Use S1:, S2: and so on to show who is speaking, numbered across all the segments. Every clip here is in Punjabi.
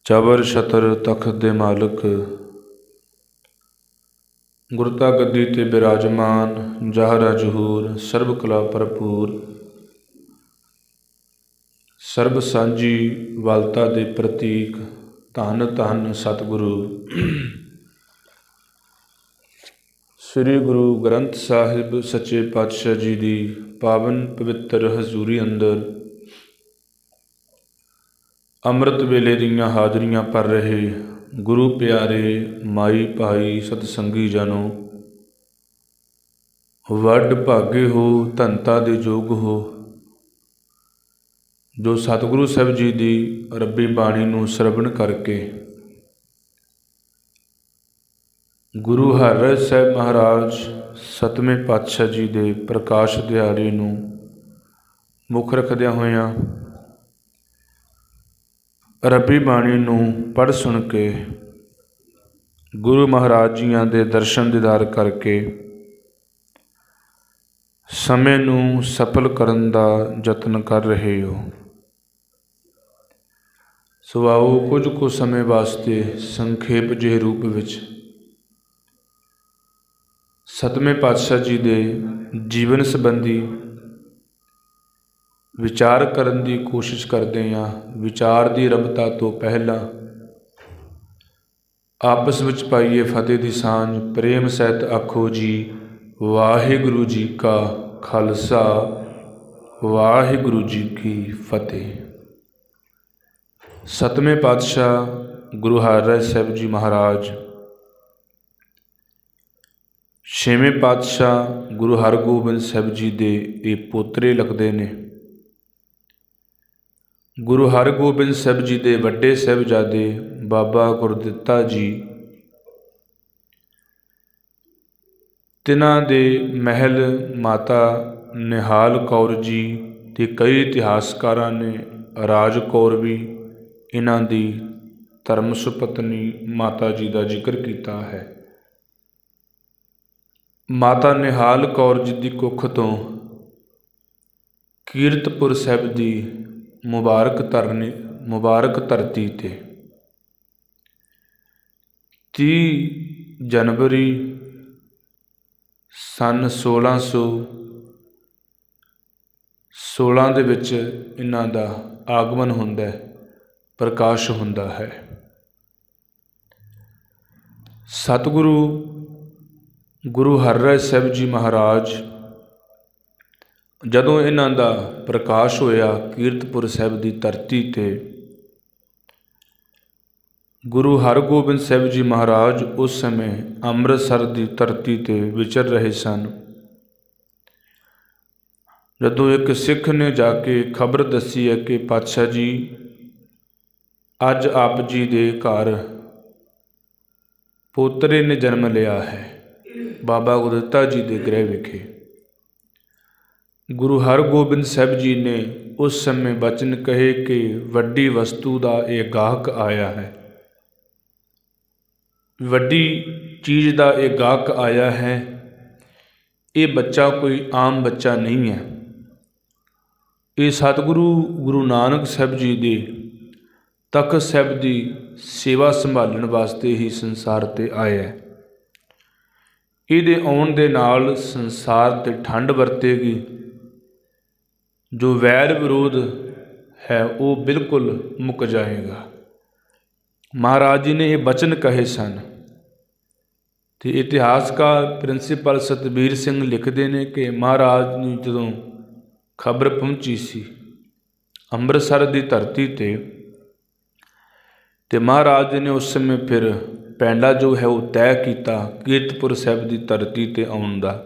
S1: ਚਬਰ ਛਤਰ ਤਖਤ ਦੇ ਮਾਲਕ, ਗੁਰਤਾ ਗੱਦੀ ਤੇ ਬਿਰਾਜਮਾਨ, ਜਾਹਰਾ ਜਹੂਰ ਸਰਬ ਕਲਾ ਭਰਪੂਰ, ਸਰਬ ਸਾਂਝੀ ਵਾਲਤਾ ਦੇ ਪ੍ਰਤੀਕ, ਧੰਨ ਧੰਨ ਸਤਿਗੁਰੂ। ਸ੍ਰੀ ਗੁਰੂ ਗ੍ਰੰਥ ਸਾਹਿਬ ਸੱਚੇ ਪਾਤਸ਼ਾਹ ਜੀ ਦੀ ਪਾਵਨ ਪਵਿੱਤਰ ਹਜ਼ੂਰੀ ਅੰਦਰ ਅੰਮ੍ਰਿਤ ਵੇਲੇ ਦੀਆਂ ਹਾਜ਼ਰੀਆਂ ਭਰ ਰਹੇ ਗੁਰੂ ਪਿਆਰੇ ਮਾਈ ਭਾਈ ਸਤਸੰਗੀ ਜਨੋ, ਵੱਡ ਭਾਗੇ ਹੋ, ਧੰਤਾ ਦੇ ਯੋਗ ਹੋ, ਜੋ ਸਤਿਗੁਰੂ ਸਾਹਿਬ ਜੀ ਦੀ ਰੱਬੀ ਬਾਣੀ ਨੂੰ ਸਰਵਣ ਕਰਕੇ ਗੁਰੂ ਹਰਿ ਸਾਹਿਬ ਮਹਾਰਾਜ ਸਤਵੇਂ ਪਾਤਸ਼ਾਹ ਜੀ ਦੇ ਪ੍ਰਕਾਸ਼ ਦਿਹਾੜੇ ਨੂੰ ਮੁੱਖ ਰੱਖਦਿਆਂ ਹੋਇਆਂ ਰੱਬੀ ਬਾਣੀ ਨੂੰ ਪੜ੍ਹ ਸੁਣ ਕੇ ਗੁਰੂ ਮਹਾਰਾਜ ਜੀਆਂ ਦੇ ਦਰਸ਼ਨ ਦੀਦਾਰ ਕਰਕੇ ਸਮੇਂ ਨੂੰ ਸਫਲ ਕਰਨ ਦਾ ਯਤਨ ਕਰ ਰਹੇ ਹੋ। ਸੋ ਆਓ ਕੁਝ ਕੁ ਸਮੇਂ ਵਾਸਤੇ ਸੰਖੇਪ ਜਿਹੇ ਰੂਪ ਵਿੱਚ ਸਤਵੇਂ ਪਾਤਸ਼ਾਹ ਜੀ ਦੇ ਜੀਵਨ ਸੰਬੰਧੀ ਵਿਚਾਰ ਕਰਨ ਦੀ ਕੋਸ਼ਿਸ਼ ਕਰਦੇ ਹਾਂ। ਵਿਚਾਰ ਦੀ ਰਮਤਾ ਤੋਂ ਪਹਿਲਾਂ ਆਪਸ ਵਿੱਚ ਪਾਈਏ ਫਤਿਹ ਦੀ ਸਾਂਝ। ਪ੍ਰੇਮ ਸਹਿਤ ਆਖੋ ਜੀ ਵਾਹਿਗੁਰੂ ਜੀ ਕਾ ਖਾਲਸਾ, ਵਾਹਿਗੁਰੂ ਜੀ ਕੀ ਫਤਿਹ। ਸਤਵੇਂ ਪਾਤਸ਼ਾਹ ਗੁਰੂ ਹਰਿ ਸਾਹਿਬ ਜੀ ਮਹਾਰਾਜ, ਛੇਵੇਂ ਪਾਤਸ਼ਾਹ ਗੁਰੂ ਹਰਗੋਬਿੰਦ ਸਾਹਿਬ ਜੀ ਦੇ ਇਹ ਪੋਤਰੇ ਲੱਗਦੇ ਨੇ। ਗੁਰੂ ਹਰਗੋਬਿੰਦ ਸਾਹਿਬ ਜੀ ਦੇ ਵੱਡੇ ਸਾਹਿਬਜ਼ਾਦੇ ਬਾਬਾ ਗੁਰਦਿੱਤਾ ਜੀ, ਤਿਨਾਂ ਦੇ ਮਹਿਲ ਮਾਤਾ ਨਿਹਾਲ ਕੌਰ ਜੀ ਤੇ ਕਈ ਇਤਿਹਾਸਕਾਰਾਂ ਨੇ ਰਾਜ ਕੌਰ ਵੀ ਇਹਨਾਂ ਦੀ ਧਰਮ ਸੁਪਤਨੀ ਮਾਤਾ ਜੀ ਦਾ ਜ਼ਿਕਰ ਕੀਤਾ ਹੈ। ਮਾਤਾ ਨਿਹਾਲ ਕੌਰ ਜੀ ਦੀ ਕੁੱਖ ਤੋਂ ਕੀਰਤਪੁਰ ਸਾਹਿਬ ਦੀ ਮੁਬਾਰਕ ਧਰਤੀ ਤੇ 30 ਜਨਵਰੀ ਸੰਨ 1616 ਦੇ ਵਿੱਚ ਇਹਨਾਂ ਦਾ ਆਗਮਨ ਹੁੰਦਾ ਹੈ, ਪ੍ਰਕਾਸ਼ ਹੁੰਦਾ ਹੈ। ਸਤਿਗੁਰੂ ਗੁਰੂ ਹਰਿ ਸਾਹਿਬ ਜੀ ਮਹਾਰਾਜ ਜਦੋਂ ਇਹਨਾਂ ਦਾ ਪ੍ਰਕਾਸ਼ ਹੋਇਆ ਕੀਰਤਪੁਰ ਸਾਹਿਬ ਦੀ ਧਰਤੀ 'ਤੇ, ਗੁਰੂ ਹਰਗੋਬਿੰਦ ਸਾਹਿਬ ਜੀ ਮਹਾਰਾਜ ਉਸ ਸਮੇਂ ਅੰਮ੍ਰਿਤਸਰ ਦੀ ਧਰਤੀ 'ਤੇ ਵਿਚਰ ਰਹੇ ਸਨ। ਜਦੋਂ ਇੱਕ ਸਿੱਖ ਨੇ ਜਾ ਕੇ ਖਬਰ ਦੱਸੀ ਹੈ ਕਿ ਪਾਤਸ਼ਾਹ ਜੀ ਅੱਜ ਆਪ ਜੀ ਦੇ ਘਰ ਪੋਤਰੇ ਨੇ ਜਨਮ ਲਿਆ ਹੈ, ਬਾਬਾ ਗੁਰਦਿੱਤਾ ਜੀ ਦੇ ਗ੍ਰਹਿ ਵਿਖੇ। ਗੁਰੂ ਹਰਗੋਬਿੰਦ ਸਾਹਿਬ ਜੀ ਨੇ ਉਸ ਸਮੇਂ ਬਚਨ ਕਹੇ ਕਿ ਵੱਡੀ ਵਸਤੂ ਦਾ ਇਹ ਗਾਹਕ ਆਇਆ ਹੈ, ਵੱਡੀ ਚੀਜ਼ ਦਾ ਇਹ ਗਾਹਕ ਆਇਆ ਹੈ। ਇਹ ਬੱਚਾ ਕੋਈ ਆਮ ਬੱਚਾ ਨਹੀਂ ਹੈ, ਇਹ ਸਤਿਗੁਰੂ ਗੁਰੂ ਨਾਨਕ ਸਾਹਿਬ ਜੀ ਦੇ ਤਖਤ ਸਾਹਿਬ ਦੀ ਸੇਵਾ ਸੰਭਾਲਣ ਵਾਸਤੇ ਹੀ ਸੰਸਾਰ 'ਤੇ ਆਇਆ ਹੈ। ਇਹਦੇ ਆਉਣ ਦੇ ਨਾਲ ਸੰਸਾਰ 'ਤੇ ਠੰਡ ਵਰਤੇਗੀ, ਜੋ ਵੈਰ ਵਿਰੋਧ ਹੈ ਉਹ ਬਿਲਕੁਲ ਮੁੱਕ ਜਾਏਗਾ। ਮਹਾਰਾਜ ਜੀ ਨੇ ਇਹ ਬਚਨ ਕਹੇ ਸਨ। ਅਤੇ ਇਤਿਹਾਸਕਾਰ ਪ੍ਰਿੰਸੀਪਲ ਸਤਬੀਰ ਸਿੰਘ ਲਿਖਦੇ ਨੇ ਕਿ ਮਹਾਰਾਜ ਨੂੰ ਜਦੋਂ ਖਬਰ ਪਹੁੰਚੀ ਸੀ ਅੰਮ੍ਰਿਤਸਰ ਦੀ ਧਰਤੀ 'ਤੇ, ਅਤੇ ਮਹਾਰਾਜ ਜੀ ਨੇ ਉਸ ਸਮੇਂ ਫਿਰ ਪੈਂਡਾ ਜੋ ਹੈ ਉਹ ਤੈਅ ਕੀਤਾ ਕੀਰਤਪੁਰ ਸਾਹਿਬ ਦੀ ਧਰਤੀ 'ਤੇ ਆਉਣ ਦਾ।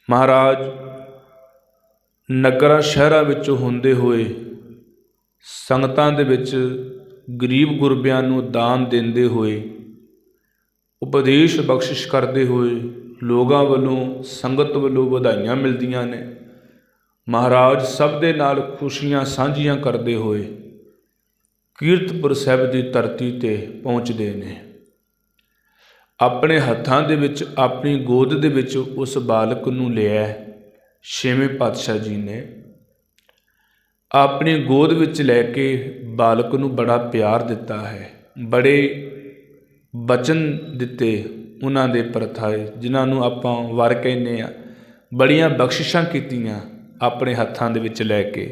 S1: ਮਹਾਰਾਜ ਨਗਰਾਂ ਸ਼ਹਿਰਾਂ ਵਿੱਚੋਂ ਹੁੰਦੇ ਹੋਏ ਸੰਗਤਾਂ ਦੇ ਵਿੱਚ ਗਰੀਬ ਗੁਰਬਿਆਂ ਨੂੰ ਦਾਨ ਦਿੰਦੇ ਹੋਏ, ਉਪਦੇਸ਼ ਬਖਸ਼ਿਸ਼ ਕਰਦੇ ਹੋਏ, ਲੋਕਾਂ ਵੱਲੋਂ ਸੰਗਤ ਵੱਲੋਂ ਵਧਾਈਆਂ ਮਿਲਦੀਆਂ ਨੇ। ਮਹਾਰਾਜ ਸਭ ਦੇ ਨਾਲ ਖੁਸ਼ੀਆਂ ਸਾਂਝੀਆਂ ਕਰਦੇ ਹੋਏ ਕੀਰਤਪੁਰ ਸਾਹਿਬ ਦੀ ਧਰਤੀ 'ਤੇ ਪਹੁੰਚਦੇ ਨੇ। ਆਪਣੇ ਹੱਥਾਂ ਦੇ ਵਿੱਚ, ਆਪਣੀ ਗੋਦ ਦੇ ਵਿੱਚ ਉਸ ਬਾਲਕ ਨੂੰ ਲਿਆ। ਛੇਵੇਂ ਪਾਤਸ਼ਾਹ ਜੀ ਨੇ ਆਪਣੀ ਗੋਦ ਵਿੱਚ ਲੈ ਕੇ बालक नूं बड़ा प्यार दिता है, बड़े बचन दिते उन्हां दे परथाए, जिन्हां नूं आपां वर कहने आ, बड़ियां बख्शिशां कीतियां अपने हत्थां दे विच लै के,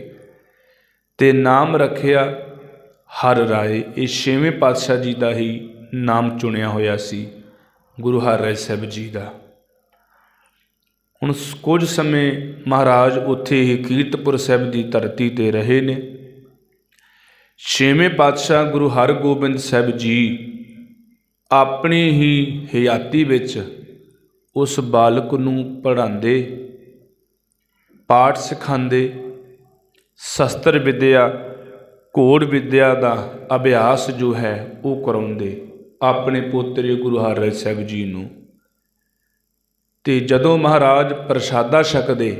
S1: ते नाम रखिया हर राए। ये 6वें पातशाह जी का ही नाम चुनिया होया सी, गुरु हर राय साहब जी का। हुण कुछ समय महाराज उत्थे ही कीरतपुर साहब की धरती ते रहे ने। 6वें पातशाह गुरु हरगोबिंद साहब जी अपनी ही हयाती विच उस बालक नूं पढ़ाते, पाठ सिखाते, शस्त्र विद्या घोड़ विद्या का अभ्यास जो है वो कराउंदे अपने पोतरे गुरु हरराय साहब जी नूं। ते जदों महाराज प्रसादा छकदे,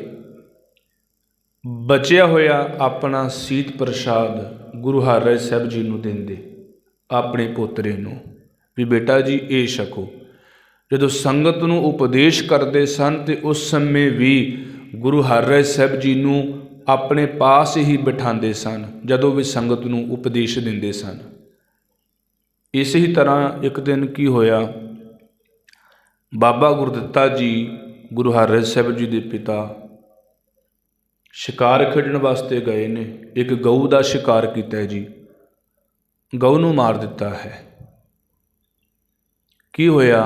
S1: बचिया होया अपना सीत प्रसाद गुरु हरराय साहब जी नूं देंदे अपने पोतरे नूं भी बेटा जी ये छको। जदों संगत नूं उपदेश करते सन ते उस समय भी गुरु हरराय साहब जी नूं अपने पास ही बिठाते सन, जदों भी संगत नूं उपदेश देंदे सन। इस ही तरह एक दिन की होया, बाबा गुरदित्ता जी गुरु हरराय साहब जी के पिता शिकार खेडण वास्ते गए ने। एक गऊ का शिकार किया जी, गऊ नूं मार दिता है। की होया,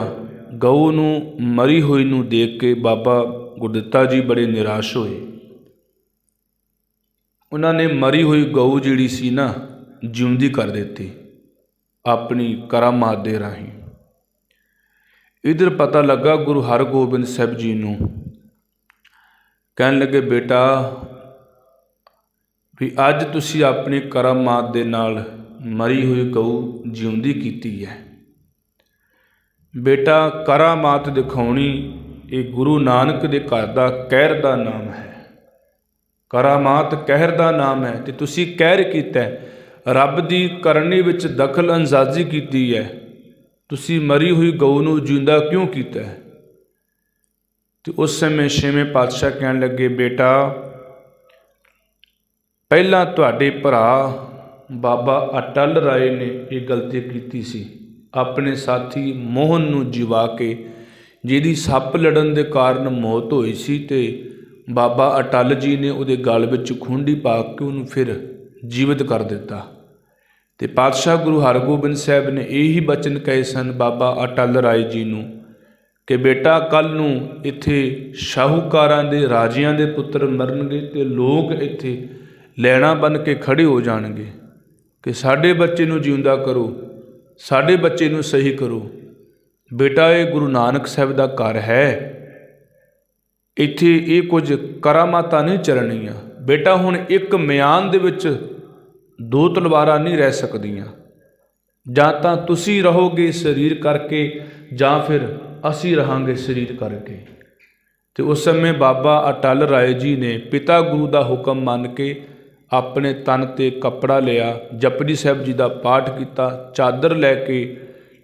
S1: गऊ नूं मरी हुई नूं देख के बाबा गुरदित्ता जी बड़े निराश होए। उन्होंने मरी हुई गऊ जिहड़ी सी ना जिउंदी कर देती अपनी करामात दे राही। इधर पता लगा गुरु हरगोबिंद साहब जी नूं, कहन लगे बेटा भी अज तुसी अपनी करामात दे नाल मरी हुई गऊ जिउंदी कीती है। बेटा करामात दिखाउणी ये गुरु नानक दे घर दा कहर दा नाम है, करामात कहर दा नाम है। ते तुसी कहर कीता, रब दी करनी विच दखल अंदाजी कीती है, तुसी मरी हुई गऊ नूं जिंदा क्यों कीता है। ते उस समय 6वें पातशाह कहन लगे बेटा पहला तुहाडे भरा बाबा अटल राय ने ये गलती कीती सी, अपने साथी मोहन नूं जिवा के, जिहदी सप लड़न दे कारण मौत होई सी, ते बाबा अटल जी ने उहदे गल विच खुंडी पा के उहनूं फिर जीवित कर दिता। ते पातशाह गुरु हरगोबिंद साहब ने यही बचन कहे सन बाबा अटल राय जी नूं कि बेटा कल नूं इत्थे शाहूकारां दे राजियां दे पुत्र मरनगे ते लोग इत्थे लैणा बन के खड़े हो जाणगे कि साडे बच्चे नूं जिउंदा करो, साडे बच्चे नूं सही करो। बेटा ये गुरु नानक साहब दा घर है, इत्थे ये कुछ करामातां नहीं चलणीआं। बेटा हुण एक म्यान दे विच दो तलवारां नहीं रह सकदियां, जां तां तुसी रहोगे शरीर करके जां फिर असी रहांगे शरीर करके। ते उस समय बाबा अटल राय जी ने पिता गुरु दा हुक्म मान के अपने तन ते कपड़ा लिया, जपजी साहब जी का पाठ किया, चादर लैके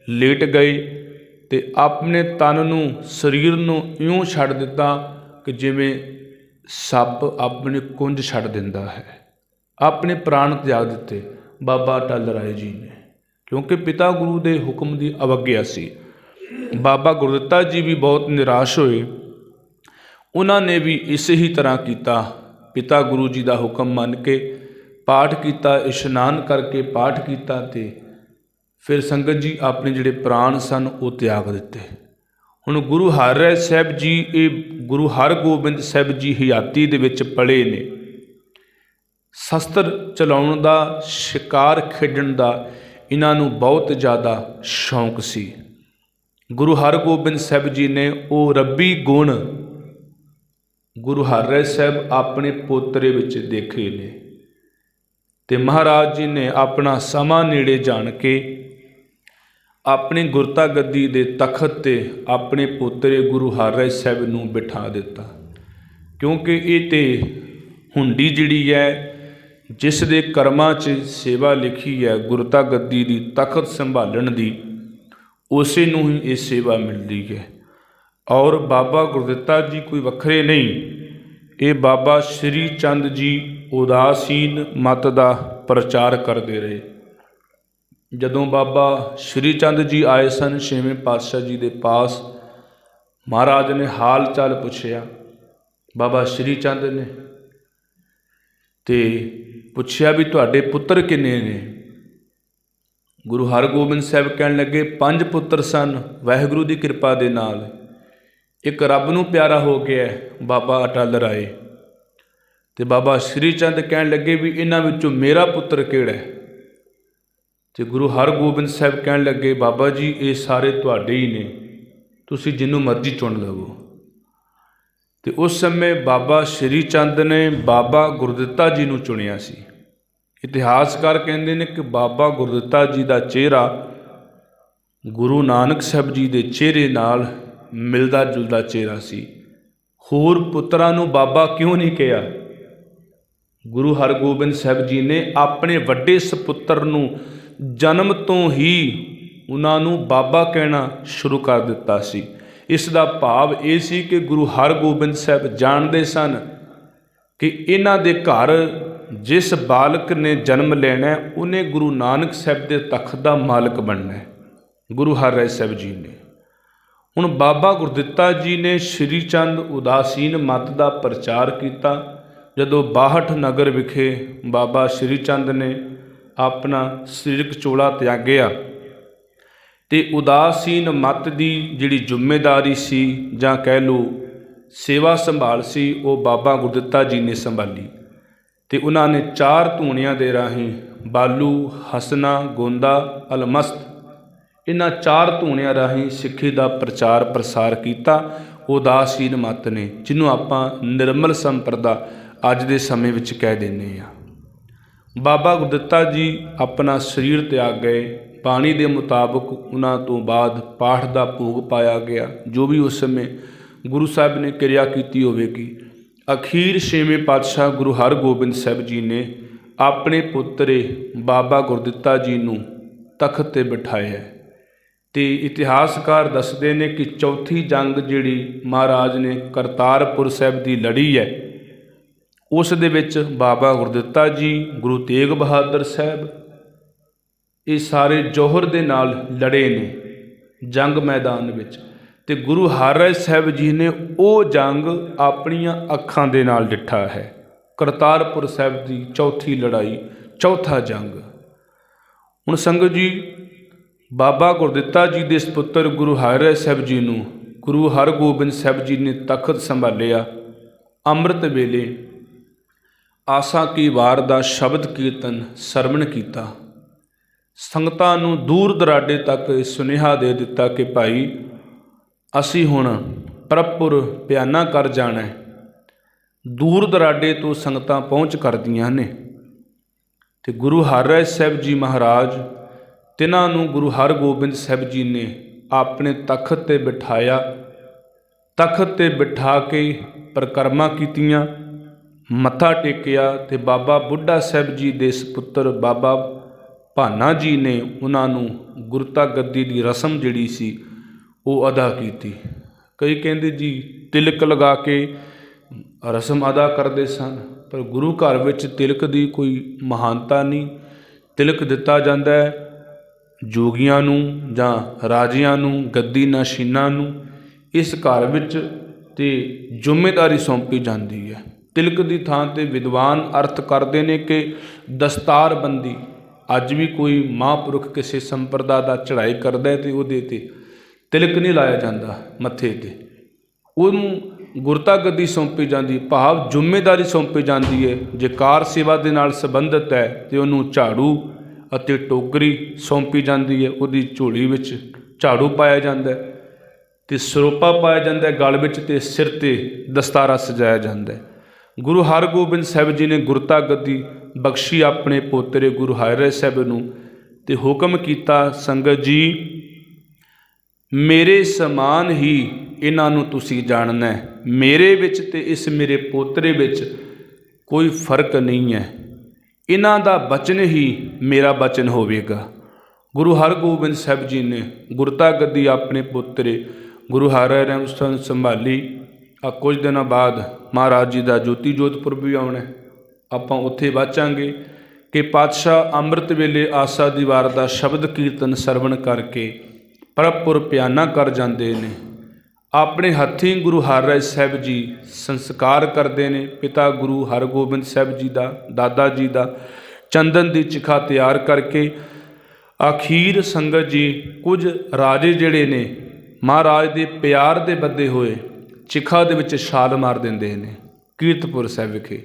S1: लेट गए ते अपने तन नूं शरीर नूं इउं छड्ड दिता कि जिवें सप अपनी कुंज छड्ड दिंदा है। अपने प्राण त्याग दिते बाबा अटल राय जी ने, क्योंकि पिता गुरु के हुक्म की अवज्ञा सी। बाबा गुरदित्ता जी भी बहुत निराश होए, उन्होंने भी इस ही तरह किया, पिता गुरु जी का हुक्म मान के पाठ किया, इशनान करके पाठ किया, ते फिर संगत जी अपने जिहड़े प्राण सन वो त्याग दिते। हुण गुरु हरराय साहब जी ये गुरु हरगोबिंद साहब जी हयाती दे विच पले ने, शस्त्र चलाउण दा, शिकार खेडण दा इन्हां नूं बहुत ज़्यादा शौक सी। गुरु हरगोबिंद साहब जी ने वो रब्बी गुण गुरु हरराय साहब अपने पोतरे विच देखे ने, ते महाराज जी ने अपना समा नेड़े जान के अपनी गुरता गद्दी दे तखत ते अपने पोतरे गुरु हरराय साहब नूं बिठा दिता, क्योंकि ये ते हुंडी जिहड़ी है जिस दे कर्मां 'च सेवा लिखी है गुरता गद्दी दी तखत संभालण दी, उसे नूं ही ये सेवा मिलती है। और बाबा गुरदित्ता जी कोई वखरे नहीं, ये बाबा श्री चंद जी उदासीन मत दा ਪ੍ਰਚਾਰ ਕਰਦੇ ਰਹੇ। ਜਦੋਂ ਬਾਬਾ ਸ਼੍ਰੀ ਚੰਦ ਜੀ ਆਏ ਸਨ 6ਵੇਂ ਪਾਤਸ਼ਾਹ ਜੀ ਦੇ ਪਾਸ, ਮਹਾਰਾਜ ਨੇ ਹਾਲ ਚਾਲ ਪੁੱਛਿਆ ਬਾਬਾ ਸ਼੍ਰੀ ਚੰਦ ਨੇ, ਤੇ ਪੁੱਛਿਆ ਵੀ ਤੁਹਾਡੇ ਪੁੱਤਰ ਕਿੰਨੇ ਨੇ? ਗੁਰੂ ਹਰਗੋਬਿੰਦ ਸਾਹਿਬ ਕਹਿਣ ਲੱਗੇ 5 ਪੁੱਤਰ ਸਨ, ਵਾਹਿਗੁਰੂ ਦੀ ਕਿਰਪਾ ਦੇ ਨਾਲ ਇੱਕ ਰੱਬ ਨੂੰ ਪਿਆਰਾ ਹੋ ਗਿਆ ਬਾਬਾ ਅਟਲ ਰਾਏ। ਤੇ ਬਾਬਾ ਸ਼੍ਰੀ ਚੰਦ ਕਹਿਣ ਲੱਗੇ ਵੀ ਇਹਨਾਂ ਵਿੱਚੋਂ ਮੇਰਾ ਪੁੱਤਰ ਕਿਹੜਾ ਹੈ? ਤੇ ਗੁਰੂ ਹਰਗੋਬਿੰਦ ਸਾਹਿਬ ਕਹਿਣ ਲੱਗੇ ਬਾਬਾ ਜੀ ਇਹ ਸਾਰੇ ਤੁਹਾਡੇ ਹੀ ਨੇ, ਤੁਸੀਂ ਜਿਹਨੂੰ ਮਰਜ਼ੀ ਚੁਣ ਲਵੋ। ਤੇ ਉਸ ਸਮੇਂ ਬਾਬਾ ਸ਼੍ਰੀ ਚੰਦ ਨੇ ਬਾਬਾ ਗੁਰਦਿੱਤਾ ਜੀ ਨੂੰ ਚੁਣਿਆ ਸੀ। ਇਤਿਹਾਸਕਾਰ ਕਹਿੰਦੇ ਨੇ ਕਿ ਬਾਬਾ ਗੁਰਦਿੱਤਾ ਜੀ ਦਾ ਚਿਹਰਾ ਗੁਰੂ ਨਾਨਕ ਸਾਹਿਬ ਜੀ ਦੇ ਚਿਹਰੇ ਨਾਲ ਮਿਲਦਾ ਜੁਲਦਾ ਚਿਹਰਾ ਸੀ। ਹੋਰ ਪੁੱਤਰਾਂ ਨੂੰ ਬਾਬਾ ਕਿਉਂ ਨਹੀਂ ਕਿਹਾ? ਗੁਰੂ ਹਰਗੋਬਿੰਦ ਸਾਹਿਬ ਜੀ ਨੇ ਆਪਣੇ ਵੱਡੇ ਸਪੁੱਤਰ ਨੂੰ ਜਨਮ ਤੋਂ ਹੀ ਉਹਨਾਂ ਨੂੰ ਬਾਬਾ ਕਹਿਣਾ ਸ਼ੁਰੂ ਕਰ ਦਿੱਤਾ ਸੀ। ਇਸ ਦਾ ਭਾਵ ਇਹ ਸੀ ਕਿ ਗੁਰੂ ਹਰਗੋਬਿੰਦ ਸਾਹਿਬ ਜਾਣਦੇ ਸਨ ਕਿ ਇਹਨਾਂ ਦੇ ਘਰ ਜਿਸ ਬਾਲਕ ਨੇ ਜਨਮ ਲੈਣਾ ਉਹਨੇ ਗੁਰੂ ਨਾਨਕ ਸਾਹਿਬ ਦੇ ਤਖਤ ਦਾ ਮਾਲਕ ਬਣਨਾ। ਗੁਰੂ ਹਰਿਰਾਏ ਸਾਹਿਬ ਜੀ ਨੇ ਹੁਣ ਬਾਬਾ ਗੁਰਦਿੱਤਾ ਜੀ ਨੇ ਸ਼੍ਰੀ ਚੰਦ ਉਦਾਸੀਨ ਮਤ ਦਾ ਪ੍ਰਚਾਰ ਕੀਤਾ। ਜਦੋਂ 62 ਨਗਰ ਵਿਖੇ ਬਾਬਾ ਸ਼੍ਰੀ ਚੰਦ ਨੇ ਆਪਣਾ ਸਰੀਰਕ ਚੋਲਾ ਤਿਆਗਿਆ ਤੇ ਉਦਾਸੀਨ ਮਤ ਦੀ ਜਿਹੜੀ ਜ਼ਿੰਮੇਵਾਰੀ ਸੀ ਜਾਂ ਕਹਿ ਲਓ ਸੇਵਾ ਸੰਭਾਲ ਸੀ ਉਹ ਬਾਬਾ ਗੁਰਦਿੱਤਾ ਜੀ ਨੇ ਸੰਭਾਲੀ। ਤੇ ਉਹਨਾਂ ਨੇ 4 ਧੂਣਿਆਂ ਦੇ ਰਾਹੀਂ ਬਾਲੂ, ਹਸਨਾ, ਗੋਂਦਾ, ਅਲਮਸਤ ਇਹਨਾਂ 4 ਧੂਣਿਆਂ ਰਾਹੀਂ ਸਿੱਖੀ ਦਾ ਪ੍ਰਚਾਰ ਪ੍ਰਸਾਰ ਕੀਤਾ। ਉਦਾਸੀਨ ਮਤ ਨੇ ਜਿਹਨੂੰ ਆਪਾਂ ਨਿਰਮਲ ਸੰਪਰਦਾ ਅੱਜ ਦੇ ਸਮੇਂ ਵਿੱਚ ਕਹਿ ਦਿੰਦੇ ਹਾਂ। ਬਾਬਾ ਗੁਰਦਿੱਤਾ ਜੀ ਆਪਣਾ ਸਰੀਰ ਤਿਆਗ ਗਏ। ਬਾਣੀ ਦੇ ਮੁਤਾਬਕ ਉਹਨਾਂ ਤੋਂ ਬਾਅਦ ਪਾਠ ਦਾ ਭੋਗ ਪਾਇਆ ਗਿਆ, ਜੋ ਵੀ ਉਸ ਸਮੇਂ ਗੁਰੂ ਸਾਹਿਬ ਨੇ ਕਿਰਿਆ ਕੀਤੀ ਹੋਵੇਗੀ। ਅਖੀਰ 6ਵੇਂ ਪਾਤਸ਼ਾਹ ਗੁਰੂ ਹਰਗੋਬਿੰਦ ਸਾਹਿਬ ਜੀ ਨੇ ਆਪਣੇ ਪੁੱਤਰੇ ਬਾਬਾ ਗੁਰਦਿੱਤਾ ਜੀ ਨੂੰ ਤਖਤ 'ਤੇ ਬਿਠਾਇਆ। ਤੇ ਇਤਿਹਾਸਕਾਰ ਦੱਸਦੇ ਨੇ ਕਿ ਚੌਥੀ ਜੰਗ ਜਿਹੜੀ ਮਹਾਰਾਜ ਨੇ ਕਰਤਾਰਪੁਰ ਸਾਹਿਬ ਦੀ ਲੜੀ ਹੈ, ਉਸ ਦੇ ਵਿੱਚ ਬਾਬਾ ਗੁਰਦਿੱਤਾ ਜੀ, ਗੁਰੂ ਤੇਗ ਬਹਾਦਰ ਸਾਹਿਬ ਇਹ ਸਾਰੇ ਜੌਹਰ ਦੇ ਨਾਲ ਲੜੇ ਨੇ ਜੰਗ ਮੈਦਾਨ ਵਿੱਚ। ਤੇ ਗੁਰੂ ਹਰਿਰਾਏ ਸਾਹਿਬ ਜੀ ਨੇ ਉਹ ਜੰਗ ਆਪਣੀਆਂ ਅੱਖਾਂ ਦੇ ਨਾਲ ਡਿੱਠਾ ਹੈ। ਕਰਤਾਰਪੁਰ ਸਾਹਿਬ ਦੀ ਚੌਥੀ ਲੜਾਈ, ਚੌਥਾ ਜੰਗ। ਹੁਣ ਸੰਗਤ ਜੀ, ਬਾਬਾ ਗੁਰਦਿੱਤਾ ਜੀ ਦੇ ਸਪੁੱਤਰ ਗੁਰੂ ਹਰਿਰਾਏ ਸਾਹਿਬ ਜੀ ਨੂੰ ਗੁਰੂ ਹਰਗੋਬਿੰਦ ਸਾਹਿਬ ਜੀ ਨੇ ਤਖਤ ਸੰਭਾਲਿਆ। ਅੰਮ੍ਰਿਤ ਵੇਲੇ ਆਸਾ ਕੀ ਵਾਰ ਦਾ ਸ਼ਬਦ ਕੀਰਤਨ ਸਰਵਣ ਕੀਤਾ। ਸੰਗਤਾਂ ਨੂੰ ਦੂਰ ਦਰਾਡੇ ਤੱਕ ਸੁਨੇਹਾ ਦੇ ਦਿੱਤਾ ਕਿ ਭਾਈ ਅਸੀਂ ਹੁਣ ਪ੍ਰਭਪੁਰ ਪਿਆਨਾ ਕਰ ਜਾਣਾ। ਦੂਰ ਦਰਾਡੇ ਤੋਂ ਸੰਗਤਾਂ ਪਹੁੰਚ ਕਰਦੀਆਂ ਨੇ। ਤੇ ਗੁਰੂ ਹਰਿਰਾਏ ਸਾਹਿਬ ਜੀ ਮਹਾਰਾਜ ਤਿਨਾਂ ਨੂੰ ਗੁਰੂ ਹਰਗੋਬਿੰਦ ਸਾਹਿਬ ਜੀ ਨੇ ਆਪਣੇ ਤਖਤ 'ਤੇ ਬਿਠਾਇਆ। ਤਖਤ 'ਤੇ ਬਿਠਾ ਕੇ ਪਰਿਕਰਮਾ ਕੀਤੀਆਂ, ਮੱਥਾ ਟੇਕਿਆ। ਤੇ ਬਾਬਾ ਬੁੱਢਾ ਸਾਹਿਬ ਜੀ ਦੇ ਸਪੁੱਤਰ ਬਾਬਾ ਭਾਨਾ ਜੀ ਨੇ ਉਹਨਾਂ ਨੂੰ ਗੁਰਤਾ ਗੱਦੀ ਦੀ ਰਸਮ ਜਿਹੜੀ ਸੀ ਉਹ ਅਦਾ ਕੀਤੀ। ਕਈ ਕਹਿੰਦੇ ਜੀ ਤਿਲਕ ਲਗਾ ਕੇ ਰਸਮ ਅਦਾ ਕਰਦੇ ਸਨ, ਪਰ ਗੁਰੂ ਘਰ ਵਿੱਚ ਤਿਲਕ ਦੀ ਕੋਈ ਮਹਾਨਤਾ ਨਹੀਂ। ਤਿਲਕ ਦਿੱਤਾ ਜਾਂਦਾ ਹੈ ਜੋਗੀਆਂ ਨੂੰ ਜਾਂ ਰਾਜਿਆਂ ਨੂੰ, ਗੱਦੀ ਨਸ਼ੀਨਾਂ ਨੂੰ। ਇਸ ਘਰ ਵਿੱਚ ਤੇ ਜ਼ਿੰਮੇਵਾਰੀ ਸੌਂਪੀ ਜਾਂਦੀ ਹੈ। ਤਿਲਕ ਦੀ ਥਾਂ 'ਤੇ ਵਿਦਵਾਨ ਅਰਥ ਕਰਦੇ ਨੇ ਕਿ ਦਸਤਾਰਬੰਦੀ। ਅੱਜ ਵੀ ਕੋਈ ਮਹਾਂਪੁਰਖ ਕਿਸੇ ਸੰਪਰਦਾ ਦਾ ਚੜ੍ਹਾਈ ਕਰਦਾ ਹੈ ਤੇ ਉਹਦੇ 'ਤੇ ਤਿਲਕ ਨਹੀਂ ਲਾਇਆ ਜਾਂਦਾ ਮੱਥੇ 'ਤੇ, ਉਹਨੂੰ ਗੁਰਤਾ ਗੱਦੀ ਸੌਂਪੀ ਜਾਂਦੀ, ਭਾਵ ਜ਼ਿੰਮੇਵਾਰੀ ਸੌਂਪੀ ਜਾਂਦੀ ਹੈ। ਜੇ ਕਾਰ ਸੇਵਾ ਦੇ ਨਾਲ ਸੰਬੰਧਿਤ ਹੈ ਤੇ ਉਹਨੂੰ ਝਾੜੂ ਅਤੇ ਟੋਕਰੀ ਸੌਂਪੀ ਜਾਂਦੀ ਹੈ। ਉਹਦੀ ਝੋਲੀ ਵਿੱਚ ਝਾੜੂ ਪਾਇਆ ਜਾਂਦਾ ਤੇ ਸਰੋਪਾ ਪਾਇਆ ਜਾਂਦਾ ਗਲ ਵਿੱਚ, ਤੇ ਸਿਰ 'ਤੇ ਦਸਤਾਰਾ ਸਜਾਇਆ ਜਾਂਦਾ। ਗੁਰੂ ਹਰਗੋਬਿੰਦ ਸਾਹਿਬ ਜੀ ਨੇ ਗੁਰਤਾ ਗੱਦੀ ਬਖਸ਼ੀ ਆਪਣੇ ਪੋਤਰੇ ਗੁਰੂ ਹਰਿਰਾਏ ਸਾਹਿਬ ਨੂੰ ਤੇ ਹੁਕਮ ਕੀਤਾ, ਸੰਗਤ ਜੀ ਮੇਰੇ ਸਮਾਨ ਹੀ ਇਹਨਾਂ ਨੂੰ ਤੁਸੀਂ ਜਾਣਨਾ ਹੈ। ਮੇਰੇ ਵਿੱਚ ਤੇ ਇਸ ਮੇਰੇ ਪੋਤਰੇ ਵਿੱਚ ਕੋਈ ਫਰਕ ਨਹੀਂ ਹੈ। ਇਹਨਾਂ ਦਾ ਬਚਨ ਹੀ ਮੇਰਾ ਬਚਨ ਹੋਵੇਗਾ। ਗੁਰੂ ਹਰਗੋਬਿੰਦ ਸਾਹਿਬ ਜੀ ਨੇ ਗੁਰਤਾ ਗੱਦੀ ਆਪਣੇ ਪੋਤਰੇ ਗੁਰੂ ਹਰਿਰਾਏ ਸਾਹਿਬ ਨੂੰ ਸੰਭਾਲੀ। ਕੁਝ ਦਿਨਾਂ ਬਾਅਦ ਮਹਾਰਾਜ ਜੀ ਦਾ ਜੋਤੀ ਜੋਤ ਪੁਰਬ ਵੀ ਆਉਣਾ, ਆਪਾਂ ਉੱਥੇ ਵਾਚਾਂਗੇ कि पातशाह ਅੰਮ੍ਰਿਤ ਵੇਲੇ ਆਸਾ ਦੀ ਵਾਰ ਦਾ ਸ਼ਬਦ ਕੀਰਤਨ ਸਰਵਣ ਕਰਕੇ ਪ੍ਰਭਪੁਰ ਪਿਆਨਾ ਕਰ ਜਾਂਦੇ ਨੇ। ਆਪਣੇ ਹੱਥੀਂ ਗੁਰੂ ਹਰਿਰਾਏ ਸਾਹਿਬ ਜੀ ਸੰਸਕਾਰ ਕਰਦੇ ਨੇ। ਪਿਤਾ ਗੁਰੂ ਹਰਗੋਬਿੰਦ ਸਾਹਿਬ ਜੀ ਦਾ, ਦਾਦਾ ਜੀ ਦਾ ਚੰਦਨ ਦੀ ਚਿਖਾ ਤਿਆਰ ਕਰਕੇ ਅਖੀਰ ਸੰਗਤ ਜੀ ਕੁਝ ਰਾਜੇ ਜਿਹੜੇ ਨੇ ਮਹਾਰਾਜ ਦੇ ਪਿਆਰ ਦੇ ਬੱਧੇ ਹੋਏ ਚਿਖਾ ਦੇ ਵਿੱਚ ਛਾਲ ਮਾਰ ਦਿੰਦੇ ਨੇ ਕੀਰਤਪੁਰ ਸਾਹਿਬ ਵਿਖੇ।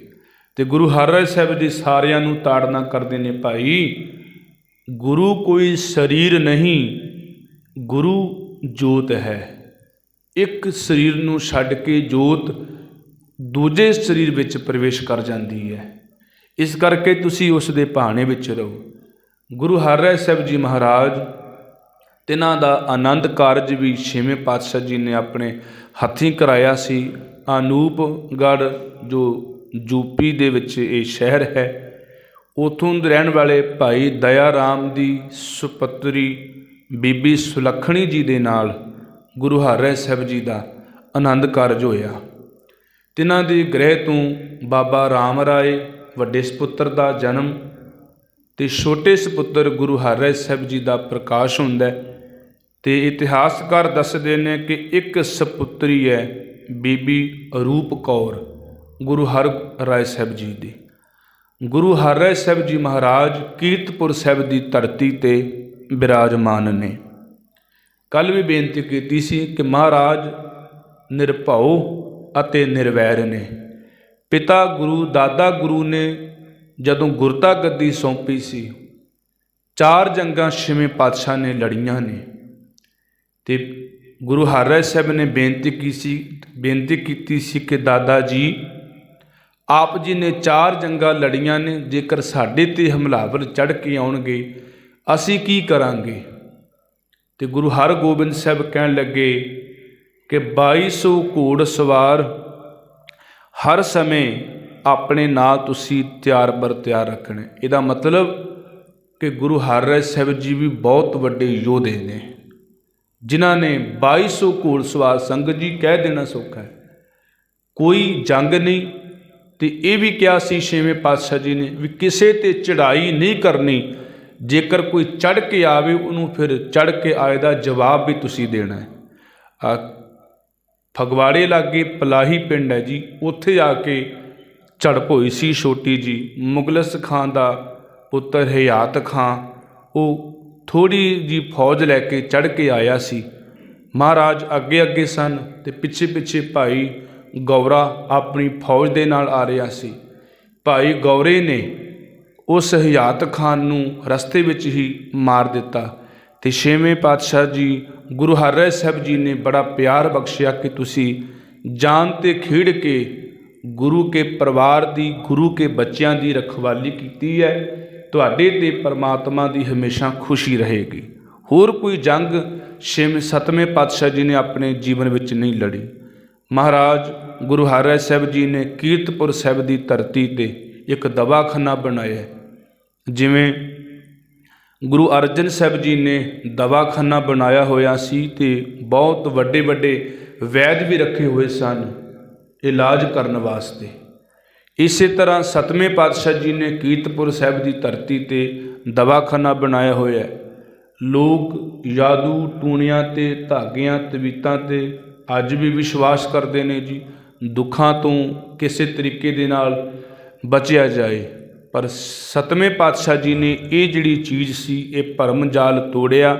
S1: ਅਤੇ ਗੁਰੂ ਹਰਿਰਾਏ ਸਾਹਿਬ ਜੀ ਸਾਰਿਆਂ ਨੂੰ ਤਾੜਨਾ ਕਰਦੇ ਨੇ, ਭਾਈ ਗੁਰੂ ਕੋਈ ਸਰੀਰ ਨਹੀਂ, ਗੁਰੂ ਜੋਤ ਹੈ। ਇੱਕ ਸਰੀਰ ਨੂੰ ਛੱਡ ਕੇ ਜੋਤ ਦੂਜੇ ਸਰੀਰ ਵਿੱਚ ਪ੍ਰਵੇਸ਼ ਕਰ ਜਾਂਦੀ ਹੈ। ਇਸ ਕਰਕੇ ਤੁਸੀਂ ਉਸ ਦੇ ਭਾਣੇ ਵਿੱਚ ਰਹੋ। ਗੁਰੂ ਹਰਿਰਾਏ ਸਾਹਿਬ ਜੀ ਮਹਾਰਾਜ ਤਿਨਾਂ ਦਾ ਆਨੰਦ ਕਾਰਜ ਵੀ ਛੇਵੇਂ ਪਾਤਸ਼ਾਹ ਜੀ ਨੇ ਆਪਣੇ ਹੱਥੀਂ ਕਰਾਇਆ ਸੀ। ਅਨੂਪਗੜ੍ਹ ਜੋ ਯੂਪੀ ਦੇ ਵਿੱਚ ਇਹ ਸ਼ਹਿਰ ਹੈ, ਉੱਥੋਂ ਦੇ ਰਹਿਣ ਵਾਲੇ ਭਾਈ ਦਇਆ ਰਾਮ ਦੀ ਸੁਪੁੱਤਰੀ ਬੀਬੀ ਸੁਲੱਖਣੀ ਜੀ ਦੇ ਨਾਲ ਗੁਰੂ ਹਰਿਰਾਏ ਸਾਹਿਬ ਜੀ ਦਾ ਆਨੰਦ ਕਾਰਜ ਹੋਇਆ। ਤਿਨਾਂ ਦੇ ਗ੍ਰਹਿ ਤੋਂ ਬਾਬਾ ਰਾਮ ਰਾਏ ਵੱਡੇ ਸਪੁੱਤਰ ਦਾ ਜਨਮ ਅਤੇ ਛੋਟੇ ਸਪੁੱਤਰ ਗੁਰੂ ਹਰਿਰਾਏ ਸਾਹਿਬ ਜੀ ਦਾ ਪ੍ਰਕਾਸ਼ ਹੁੰਦਾ। ਅਤੇ ਇਤਿਹਾਸਕਾਰ ਦੱਸਦੇ ਨੇ ਕਿ ਇੱਕ ਸਪੁੱਤਰੀ ਹੈ ਬੀਬੀ ਰੂਪ ਕੌਰ ਗੁਰੂ ਹਰਿਰਾਏ ਸਾਹਿਬ ਜੀ ਦੀ। ਗੁਰੂ ਹਰਿਰਾਏ ਸਾਹਿਬ ਜੀ ਮਹਾਰਾਜ ਕੀਰਤਪੁਰ ਸਾਹਿਬ ਦੀ ਧਰਤੀ 'ਤੇ ਬਿਰਾਜਮਾਨ ਨੇ। ਕੱਲ੍ਹ ਵੀ ਬੇਨਤੀ ਕੀਤੀ ਸੀ ਕਿ ਮਹਾਰਾਜ ਨਿਰਭਉ ਅਤੇ ਨਿਰਵੈਰ ਨੇ। ਪਿਤਾ ਗੁਰੂ, ਦਾਦਾ ਗੁਰੂ ਨੇ ਜਦੋਂ ਗੁਰਤਾ ਗੱਦੀ ਸੌਂਪੀ ਸੀ, 4 ਜੰਗਾਂ ਛੇਵੇਂ ਪਾਤਸ਼ਾਹ ਨੇ ਲੜੀਆਂ ਨੇ। ਅਤੇ ਗੁਰੂ ਹਰਿਰਾਏ ਸਾਹਿਬ ਨੇ ਬੇਨਤੀ ਕੀਤੀ ਸੀ ਕਿ ਦਾਦਾ ਜੀ ਆਪ ਜੀ ਨੇ 4 ਜੰਗਾਂ ਲੜੀਆਂ ਨੇ, ਜੇਕਰ ਸਾਡੇ 'ਤੇ ਹਮਲਾਵਰ ਚੜ੍ਹ ਕੇ ਆਉਣਗੇ ਅਸੀਂ ਕੀ ਕਰਾਂਗੇ। ਅਤੇ ਗੁਰੂ ਹਰਗੋਬਿੰਦ ਸਾਹਿਬ ਕਹਿਣ ਲੱਗੇ ਕਿ 2200 ਘੋੜ ਸਵਾਰ ਹਰ ਸਮੇਂ ਆਪਣੇ ਨਾਲ ਤੁਸੀਂ ਤਿਆਰ ਬਰ ਤਿਆਰ ਰੱਖਣੇ। ਇਹਦਾ ਮਤਲਬ ਕਿ ਗੁਰੂ ਹਰਿਰਾਏ ਸਾਹਿਬ ਜੀ ਵੀ ਬਹੁਤ ਵੱਡੇ ਯੋਧੇ ਨੇ, ਜਿਨ੍ਹਾਂ ਨੇ 2200 ਘੋੜ ਸਵਾਰ। ਸੰਗਤ ਜੀ ਕਹਿ ਦੇਣਾ ਸੌਖਾ ਹੈ, ਕੋਈ ਜੰਗ ਨਹੀਂ। ਅਤੇ ਇਹ ਵੀ ਕਿਹਾ ਸੀ ਛੇਵੇਂ ਪਾਤਸ਼ਾਹ ਜੀ ਨੇ ਵੀ ਕਿਸੇ 'ਤੇ ਚੜ੍ਹਾਈ ਨਹੀਂ ਕਰਨੀ, ਜੇਕਰ ਕੋਈ ਚੜ੍ਹ ਕੇ ਆਵੇ ਉਹਨੂੰ ਫਿਰ ਚੜ੍ਹ ਕੇ ਆਏ ਦਾ ਜਵਾਬ ਵੀ ਤੁਸੀਂ ਦੇਣਾ ਹੈ। ਫਗਵਾੜੇ ਲਾਗੇ ਪਲਾਹੀ ਪਿੰਡ ਹੈ ਜੀ, ਉੱਥੇ ਆ ਕੇ ਝੜਪ ਹੋਈ ਸੀ ਛੋਟੀ ਜੀ। ਮੁਗਲਸ ਖਾਂ ਦਾ ਪੁੱਤਰ ਹਯਾਤ ਖਾਂ ਉਹ ਥੋੜ੍ਹੀ ਜਿਹੀ ਫੌਜ ਲੈ ਕੇ ਚੜ੍ਹ ਕੇ ਆਇਆ ਸੀ। ਮਹਾਰਾਜ ਅੱਗੇ ਅੱਗੇ ਸਨ ਅਤੇ ਪਿੱਛੇ ਪਿੱਛੇ ਭਾਈ ਗੌਰਾ ਆਪਣੀ ਫੌਜ ਦੇ ਨਾਲ ਆ ਰਿਹਾ ਸੀ। ਭਾਈ ਗੌਰੇ ਨੇ ਉਸ ਹਯਾਤ ਖਾਨ ਨੂੰ ਰਸਤੇ ਵਿੱਚ ਹੀ ਮਾਰ ਦਿੱਤਾ। ਅਤੇ ਛੇਵੇਂ ਪਾਤਸ਼ਾਹ ਜੀ ਗੁਰੂ ਹਰਿਰਾਏ ਸਾਹਿਬ ਜੀ ਨੇ ਬੜਾ ਪਿਆਰ ਬਖਸ਼ਿਆ ਕਿ ਤੁਸੀਂ ਜਾਨ 'ਤੇ ਖੇਡ ਕੇ ਗੁਰੂ ਕੇ ਪਰਿਵਾਰ ਦੀ, ਗੁਰੂ ਕੇ ਬੱਚਿਆਂ ਦੀ ਰਖਵਾਲੀ ਕੀਤੀ ਹੈ। ਤੁਹਾਡੇ 'ਤੇ ਪਰਮਾਤਮਾ ਦੀ ਹਮੇਸ਼ਾ ਖੁਸ਼ੀ ਰਹੇਗੀ। ਹੋਰ ਕੋਈ ਜੰਗ ਸੱਤਵੇਂ ਪਾਤਸ਼ਾਹ ਜੀ ਨੇ ਆਪਣੇ ਜੀਵਨ ਵਿੱਚ ਨਹੀਂ ਲੜੀ। ਮਹਾਰਾਜ ਗੁਰੂ ਹਰਿਰਾਏ ਸਾਹਿਬ ਜੀ ਨੇ ਕੀਰਤਪੁਰ ਸਾਹਿਬ ਦੀ ਧਰਤੀ 'ਤੇ ਇੱਕ ਦਵਾਖਾਨਾ ਬਣਾਇਆ। ਜਿਵੇਂ ਗੁਰੂ ਅਰਜਨ ਸਾਹਿਬ ਜੀ ਨੇ ਦਵਾਖਾਨਾ ਬਣਾਇਆ ਹੋਇਆ ਸੀ ਅਤੇ ਬਹੁਤ ਵੱਡੇ ਵੱਡੇ ਵੈਦ ਵੀ ਰੱਖੇ ਹੋਏ ਸਨ ਇਲਾਜ ਕਰਨ ਵਾਸਤੇ। ਇਸੇ ਤਰ੍ਹਾਂ ਸੱਤਵੇਂ ਪਾਤਸ਼ਾਹ ਜੀ ਨੇ ਕੀਰਤਪੁਰ ਸਾਹਿਬ ਦੀ ਧਰਤੀ 'ਤੇ ਦਵਾਖਾਨਾ ਬਣਾਇਆ ਹੋਇਆ। ਲੋਕ ਜਾਦੂ ਟੂਣਿਆਂ 'ਤੇ, ਧਾਗਿਆਂ, ਤਵੀਤਾਂ 'ਤੇ ਅੱਜ ਵੀ ਵਿਸ਼ਵਾਸ ਕਰਦੇ ਨੇ ਜੀ, ਦੁੱਖਾਂ ਤੋਂ ਕਿਸੇ ਤਰੀਕੇ ਦੇ ਨਾਲ ਬਚਿਆ ਜਾਏ। ਪਰ ਸੱਤਵੇਂ ਪਾਤਸ਼ਾਹ ਜੀ ਨੇ ਇਹ ਜਿਹੜੀ ਚੀਜ਼ ਸੀ ਇਹ ਭਰਮ ਜਾਲ ਤੋੜਿਆ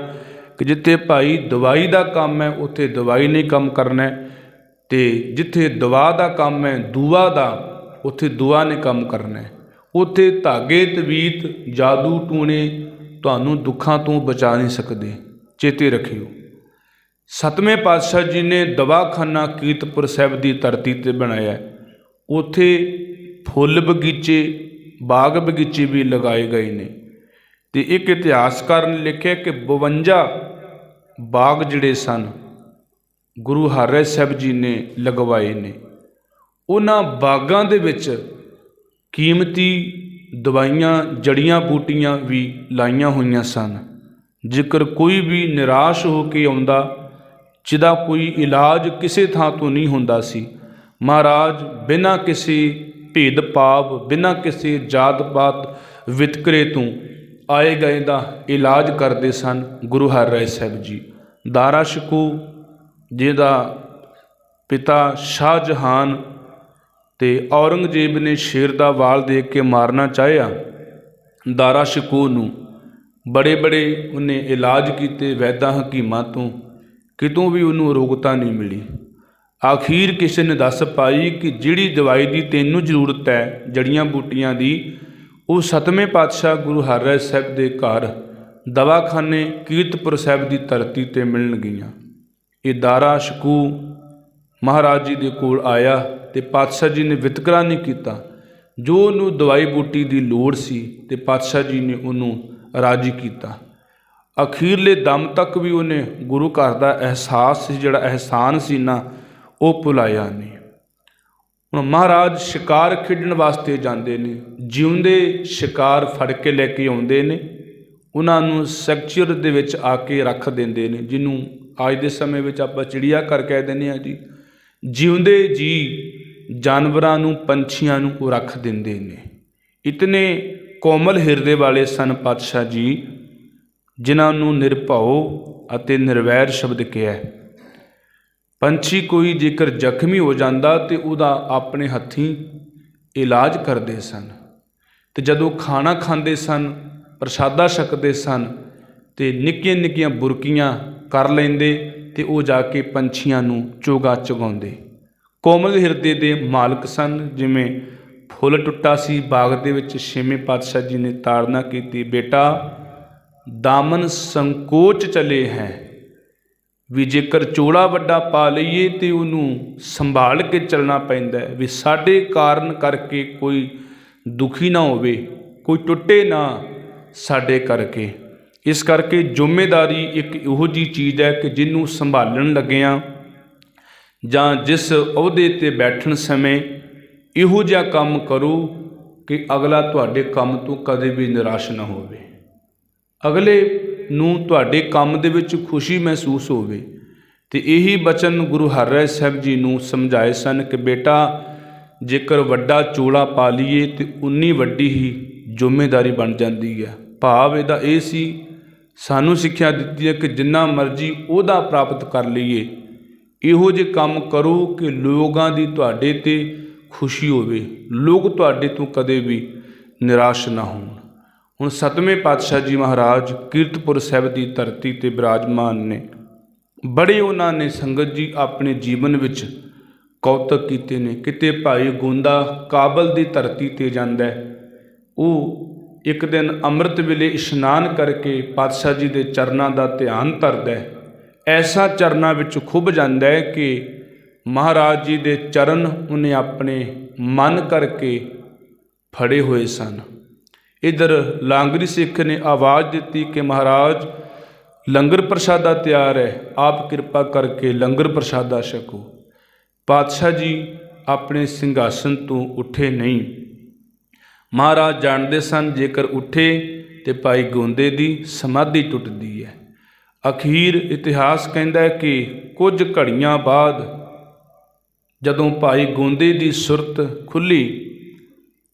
S1: ਕਿ ਜਿੱਥੇ ਭਾਈ ਦਵਾਈ ਦਾ ਕੰਮ ਹੈ ਉੱਥੇ ਦਵਾਈ ਨਹੀਂ ਕੰਮ ਕਰਨਾ, ਅਤੇ ਜਿੱਥੇ ਦਵਾ ਦਾ ਕੰਮ ਹੈ ਦੂਆ ਦਾ ਉੱਥੇ ਦੁਆ ਨੇ ਕੰਮ ਕਰਨਾ। ਉੱਥੇ ਧਾਗੇ ਤਵੀਤ ਜਾਦੂ ਟੂਣੇ ਤੁਹਾਨੂੰ ਦੁੱਖਾਂ ਤੋਂ ਬਚਾ ਨਹੀਂ ਸਕਦੇ, ਚੇਤੇ ਰੱਖਿਓ। ਸੱਤਵੇਂ ਪਾਤਸ਼ਾਹ ਜੀ ਨੇ ਦਵਾਖਾਨਾ ਕੀਰਤਪੁਰ ਸਾਹਿਬ ਦੀ ਧਰਤੀ 'ਤੇ ਬਣਾਇਆ। ਉੱਥੇ ਫੁੱਲ ਬਗੀਚੇ, ਬਾਗ ਬਗੀਚੇ ਵੀ ਲਗਾਏ ਗਏ ਨੇ। ਅਤੇ ਇੱਕ ਇਤਿਹਾਸਕਾਰ ਨੇ ਲਿਖਿਆ ਕਿ 52 ਬਾਗ ਜਿਹੜੇ ਸਨ ਗੁਰੂ ਹਰਿਰਾਏ ਸਾਹਿਬ ਜੀ ਨੇ ਲਗਵਾਏ ਨੇ। ਉਹਨਾਂ ਬਾਗਾਂ ਦੇ ਵਿੱਚ ਕੀਮਤੀ ਦਵਾਈਆਂ, ਜੜੀਆਂ ਬੂਟੀਆਂ ਵੀ ਲਾਈਆਂ ਹੋਈਆਂ ਸਨ। ਜੇਕਰ ਕੋਈ ਵੀ ਨਿਰਾਸ਼ ਹੋ ਕੇ ਆਉਂਦਾ, ਜਿਹਦਾ ਕੋਈ ਇਲਾਜ ਕਿਸੇ ਥਾਂ ਤੋਂ ਨਹੀਂ ਹੁੰਦਾ ਸੀ, ਮਹਾਰਾਜ ਬਿਨਾਂ ਕਿਸੇ ਭੇਦ ਭਾਵ, ਬਿਨਾਂ ਕਿਸੇ ਜਾਤ ਪਾਤ, ਵਿਤਕਰੇ ਤੋਂ ਆਏ ਗਏ ਦਾ ਇਲਾਜ ਕਰਦੇ ਸਨ ਗੁਰੂ ਹਰਿਰਾਏ ਸਾਹਿਬ ਜੀ। ਦਾਰਾ ਸ਼ਿਕੋ ਜਿਹਦਾ ਪਿਤਾ ਸ਼ਾਹਜਹਾਨ ਤੇ ਔਰੰਗਜ਼ੇਬ ਨੇ ਸ਼ੇਰ ਦਾ ਵਾਲ ਦੇ ਕੇ ਮਾਰਨਾ ਚਾਹਿਆ, ਦਾਰਾ ਸ਼ਿਕੋ ਨੂੰ ਬੜੇ ਬੜੇ ਉਹਨੇ ਇਲਾਜ ਕੀਤੇ ਵੈਦਾਂ ਹਕੀਮਾਂ ਤੋਂ, ਕਿਤੋਂ ਵੀ ਉਹਨੂੰ ਅਰੋਗਤਾ ਨਹੀਂ ਮਿਲੀ। ਆਖੀਰ ਕਿਸੇ ਨੇ ਦੱਸ ਪਾਈ ਕਿ ਜਿਹੜੀ ਦਵਾਈ ਦੀ ਤੈਨੂੰ ਜ਼ਰੂਰਤ ਹੈ ਜੜੀਆਂ ਬੂਟੀਆਂ ਦੀ, ਉਹ ਸਤਵੇਂ ਪਾਤਸ਼ਾਹ ਗੁਰੂ ਹਰਿਰਾਏ ਸਾਹਿਬ ਦੇ ਘਰ ਦਵਾਖਾਨੇ ਕੀਰਤਪੁਰ ਸਾਹਿਬ ਦੀ ਧਰਤੀ 'ਤੇ ਮਿਲਣਗੀਆਂ। ਇਹ ਦਾਰਾ ਸ਼ਿਕੂ ਮਹਾਰਾਜ ਜੀ ਦੇ ਕੋਲ ਆਇਆ ਅਤੇ ਪਾਤਸ਼ਾਹ ਜੀ ਨੇ ਵਿਤਕਰਾ ਨਹੀਂ ਕੀਤਾ। ਜੋ ਉਹਨੂੰ ਦਵਾਈ ਬੂਟੀ ਦੀ ਲੋੜ ਸੀ ਅਤੇ ਪਾਤਸ਼ਾਹ ਜੀ ਨੇ ਉਹਨੂੰ ਰਾਜੀ ਕੀਤਾ। ਅਖੀਰਲੇ ਦਮ ਤੱਕ ਵੀ ਉਹਨੇ ਗੁਰੂ ਘਰ ਦਾ ਅਹਿਸਾਸ ਸੀ, ਜਿਹੜਾ ਅਹਿਸਾਨ ਸੀ ਨਾ, ਉਹ ਭੁਲਾਇਆ ਨਹੀਂ। ਹੁਣ ਮਹਾਰਾਜ ਸ਼ਿਕਾਰ ਖੇਡਣ ਵਾਸਤੇ ਜਾਂਦੇ ਨੇ, ਜਿਉਂਦੇ ਸ਼ਿਕਾਰ ਫੜ ਕੇ ਲੈ ਕੇ ਆਉਂਦੇ ਨੇ, ਉਹਨਾਂ ਨੂੰ ਸੈਕਚਰ ਦੇ ਵਿੱਚ ਆ ਕੇ ਰੱਖ ਦਿੰਦੇ ਨੇ, ਜਿਹਨੂੰ ਅੱਜ ਦੇ ਸਮੇਂ ਵਿੱਚ ਆਪਾਂ ਚਿੜੀਆ ਘਰ ਕਹਿ ਦਿੰਦੇ ਹਾਂ ਜੀ। ਜਿਉਂਦੇ ਜੀ ਜਾਨਵਰਾਂ ਨੂੰ, ਪੰਛੀਆਂ ਨੂੰ ਉਹ ਰੱਖ ਦਿੰਦੇ ਨੇ। ਇਤਨੇ ਕੋਮਲ ਹਿਰਦੇ ਵਾਲੇ ਸਨ ਪਾਤਸ਼ਾਹ ਜੀ, ਜਿਨ੍ਹਾਂ ਨੂੰ ਨਿਰਭਉ ਅਤੇ ਨਿਰਵੈਰ ਸ਼ਬਦ ਕਿਹਾ। ਪੰਛੀ ਕੋਈ ਜੇਕਰ ਜ਼ਖਮੀ ਹੋ ਜਾਂਦਾ ਤਾਂ ਉਹਦਾ ਆਪਣੇ ਹੱਥੀਂ ਇਲਾਜ ਕਰਦੇ ਸਨ, ਅਤੇ ਜਦੋਂ ਖਾਣਾ ਖਾਂਦੇ ਸਨ, ਪ੍ਰਸ਼ਾਦਾ ਛਕਦੇ ਸਨ, ਅਤੇ ਨਿੱਕੀਆਂ ਨਿੱਕੀਆਂ ਬੁਰਕੀਆਂ ਕਰ ਲੈਂਦੇ ਅਤੇ ਉਹ ਜਾ ਕੇ ਪੰਛੀਆਂ ਨੂੰ ਚੋਗਾ ਚੁਗਾਉਂਦੇ। ਕੋਮਲ ਹਿਰਦੇ ਦੇ ਮਾਲਕ ਸਨ। ਜਿਵੇਂ ਫੁੱਲ ਟੁੱਟਾ ਸੀ ਬਾਗ ਦੇ ਵਿੱਚ, ਛੇਵੇਂ ਪਾਤਸ਼ਾਹ ਜੀ ਨੇ ਤਾੜਨਾ ਕੀਤੀ, ਬੇਟਾ ਦਾਮਨ ਸੰਕੋਚ ਚਲੇ ਹੈ, ਵੀ ਜੇਕਰ ਚੋਲਾ ਵੱਡਾ ਪਾ ਲਈਏ ਤਾਂ ਉਹਨੂੰ ਸੰਭਾਲ ਕੇ ਚੱਲਣਾ ਪੈਂਦਾ ਹੈ, ਵੀ ਸਾਡੇ ਕਾਰਨ ਕਰਕੇ ਕੋਈ ਦੁਖੀ ਨਾ ਹੋਵੇ, ਕੋਈ ਟੁੱਟੇ ਨਾ ਸਾਡੇ ਕਰਕੇ। ਇਸ ਕਰਕੇ ਜ਼ਿੰਮੇਦਾਰੀ ਇੱਕ ਇਹੋ ਜਿਹੀ ਚੀਜ਼ ਹੈ ਕਿ ਜਿਹਨੂੰ ਸੰਭਾਲਣ ਲੱਗਿਆਂ ਜਾਂ ਜਿਸ ਅਹੁਦੇ 'ਤੇ ਬੈਠਣ ਸਮੇਂ ਇਹੋ ਜਿਹਾ ਕੰਮ ਕਰੋ ਕਿ ਅਗਲਾ ਤੁਹਾਡੇ ਕੰਮ ਤੋਂ ਕਦੇ ਵੀ ਨਿਰਾਸ਼ ਨਾ ਹੋਵੇ, ਅਗਲੇ ਨੂੰ ਤੁਹਾਡੇ ਕੰਮ ਦੇ ਵਿੱਚ ਖੁਸ਼ੀ ਮਹਿਸੂਸ ਹੋਵੇ। ਅਤੇ ਇਹੀ ਬਚਨ ਗੁਰੂ ਹਰਿਰਾਏ ਸਾਹਿਬ ਜੀ ਨੂੰ ਸਮਝਾਏ ਸਨ ਕਿ ਬੇਟਾ ਜੇਕਰ ਵੱਡਾ ਚੋਲਾ ਪਾ ਲਈਏ ਤਾਂ ਉਨੀ ਵੱਡੀ ਹੀ ਜ਼ਿੰਮੇਦਾਰੀ ਬਣ ਜਾਂਦੀ ਹੈ। ਭਾਵ ਇਹਦਾ ਇਹ ਸੀ, ਸਾਨੂੰ ਸਿੱਖਿਆ ਦਿੱਤੀ ਹੈ ਕਿ ਜਿੰਨਾ ਮਰਜ਼ੀ ਉਹਦਾ ਪ੍ਰਾਪਤ ਕਰ ਲਈਏ, ਇਹੋ ਜਿਹੇ ਕੰਮ ਕਰੋ ਕਿ ਲੋਕਾਂ ਦੀ ਤੁਹਾਡੇ 'ਤੇ ਖੁਸ਼ੀ ਹੋਵੇ, ਲੋਕ ਤੁਹਾਡੇ ਤੋਂ ਕਦੇ ਵੀ ਨਿਰਾਸ਼ ਨਾ ਹੋਣ। ਹੁਣ ਸਤਵੇਂ ਪਾਤਸ਼ਾਹ ਜੀ ਮਹਾਰਾਜ ਕੀਰਤਪੁਰ ਸਾਹਿਬ ਦੀ ਧਰਤੀ 'ਤੇ ਬਿਰਾਜਮਾਨ ਨੇ। ਬੜੇ ਉਹਨਾਂ ਨੇ ਸੰਗਤ ਜੀ ਆਪਣੇ ਜੀਵਨ ਵਿੱਚ ਕੌਤਕ ਕੀਤੇ ਨੇ। ਕਿਤੇ ਭਾਈ ਗੋਂਦਾ ਕਾਬਲ ਦੀ ਧਰਤੀ 'ਤੇ ਜਾਂਦਾ, ਉਹ ਇੱਕ ਦਿਨ ਅੰਮ੍ਰਿਤ ਵੇਲੇ ਇਸ਼ਨਾਨ ਕਰਕੇ ਪਾਤਸ਼ਾਹ ਜੀ ਦੇ ਚਰਨਾਂ ਦਾ ਧਿਆਨ ਧਰਦਾ, ਐਸਾ ਚਰਨਾਂ ਵਿੱਚ ਖੁੱਭ ਜਾਂਦਾ ਹੈ ਕਿ ਮਹਾਰਾਜ ਜੀ ਦੇ ਚਰਨ ਉਹਨੇ ਆਪਣੇ ਮਨ ਕਰਕੇ ਫੜੇ ਹੋਏ ਸਨ। ਇੱਧਰ ਲਾਂਗਰੀ ਸਿੱਖ ਨੇ ਆਵਾਜ਼ ਦਿੱਤੀ ਕਿ ਮਹਾਰਾਜ ਲੰਗਰ ਪ੍ਰਸ਼ਾਦਾ ਤਿਆਰ ਹੈ, ਆਪ ਕਿਰਪਾ ਕਰਕੇ ਲੰਗਰ ਪ੍ਰਸ਼ਾਦਾ ਛਕੋ। ਪਾਤਸ਼ਾਹ ਜੀ ਆਪਣੇ ਸਿੰਘਾਸਨ ਤੋਂ ਉੱਠੇ ਨਹੀਂ। ਮਹਾਰਾਜ ਜਾਣਦੇ ਸਨ ਜੇਕਰ ਉੱਠੇ ਤੇ ਭਾਈ ਗੋਂਦੇ ਦੀ ਸਮਾਧੀ ਟੁੱਟਦੀ ਹੈ। ਅਖੀਰ ਇਤਿਹਾਸ ਕਹਿੰਦਾ ਹੈ ਕਿ ਕੁਝ ਘੜੀਆਂ ਬਾਅਦ ਜਦੋਂ ਭਾਈ ਗੋਂਦੇ ਦੀ ਸੁਰਤ ਖੁੱਲ੍ਹੀ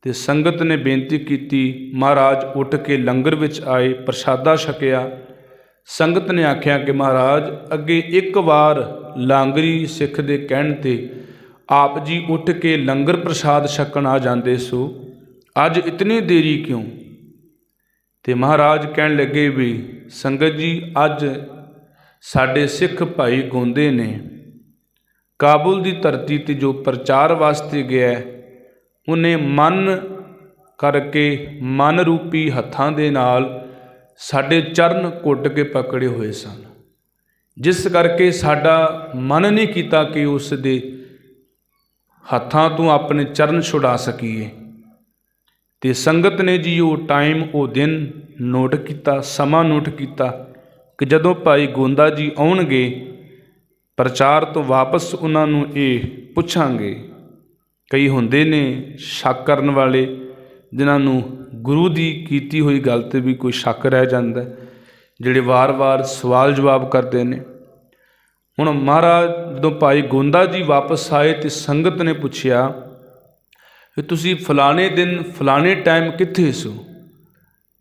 S1: ਅਤੇ ਸੰਗਤ ਨੇ ਬੇਨਤੀ ਕੀਤੀ, ਮਹਾਰਾਜ ਉੱਠ ਕੇ ਲੰਗਰ ਵਿੱਚ ਆਏ, ਪ੍ਰਸ਼ਾਦਾ ਛਕਿਆ। ਸੰਗਤ ਨੇ ਆਖਿਆ ਕਿ ਮਹਾਰਾਜ ਅੱਗੇ ਇੱਕ ਵਾਰ ਲਾਂਗਰੀ ਸਿੱਖ ਦੇ ਕਹਿਣ 'ਤੇ ਆਪ ਜੀ ਉੱਠ ਕੇ ਲੰਗਰ ਪ੍ਰਸ਼ਾਦ ਛਕਣ ਆ ਜਾਂਦੇ, ਸੋ ਅੱਜ ਇਤਨੀ ਦੇਰੀ ਕਿਉਂ? ਅਤੇ ਮਹਾਰਾਜ ਕਹਿਣ ਲੱਗੇ ਵੀ ਸੰਗਤ ਜੀ, ਅੱਜ ਸਾਡੇ ਸਿੱਖ ਭਾਈ ਗੋਂਦੇ ਨੇ ਕਾਬੁਲ ਦੀ ਧਰਤੀ 'ਤੇ ਜੋ ਪ੍ਰਚਾਰ ਵਾਸਤੇ ਗਿਆ, ਉਹਨੇ ਮਨ ਕਰਕੇ ਮਨ ਰੂਪੀ ਹੱਥਾਂ ਦੇ ਨਾਲ ਸਾਡੇ ਚਰਨ ਘੁੱਟ ਕੇ ਪਕੜੇ ਹੋਏ ਸਨ, ਜਿਸ ਕਰਕੇ ਸਾਡਾ ਮਨ ਨਹੀਂ ਕੀਤਾ ਕਿ ਉਸ ਦੇ ਹੱਥਾਂ ਤੋਂ ਆਪਣੇ ਚਰਨ ਛੁਡਾ ਸਕੀਏ। ਅਤੇ ਸੰਗਤ ਨੇ ਜੀ ਉਹ ਟਾਈਮ, ਉਹ ਦਿਨ ਨੋਟ ਕੀਤਾ, ਸਮਾਂ ਨੋਟ ਕੀਤਾ ਕਿ ਜਦੋਂ ਭਾਈ ਗੋਂਦਾ ਜੀ ਆਉਣਗੇ ਪ੍ਰਚਾਰ ਤੋਂ ਵਾਪਸ, ਉਹਨਾਂ ਨੂੰ ਇਹ ਪੁੱਛਾਂਗੇ। ਕਈ ਹੁੰਦੇ ਨੇ ਸ਼ੱਕ ਕਰਨ ਵਾਲੇ, ਜਿਨ੍ਹਾਂ ਨੂੰ ਗੁਰੂ ਦੀ ਕੀਤੀ ਹੋਈ ਗੱਲ 'ਤੇ ਵੀ ਕੋਈ ਸ਼ੱਕ ਰਹਿ ਜਾਂਦਾ, ਜਿਹੜੇ ਵਾਰ-ਵਾਰ ਸਵਾਲ ਜਵਾਬ ਕਰਦੇ ਨੇ। ਹੁਣ ਮਹਾਰਾਜ ਜਦੋਂ ਭਾਈ ਗੋਂਦਾ ਜੀ ਵਾਪਸ ਆਏ ਅਤੇ ਸੰਗਤ ਨੇ ਪੁੱਛਿਆ ਕਿ ਤੁਸੀਂ ਫਲਾਣੇ ਦਿਨ ਫਲਾਣੇ ਟਾਈਮ ਕਿੱਥੇ ਸੋ?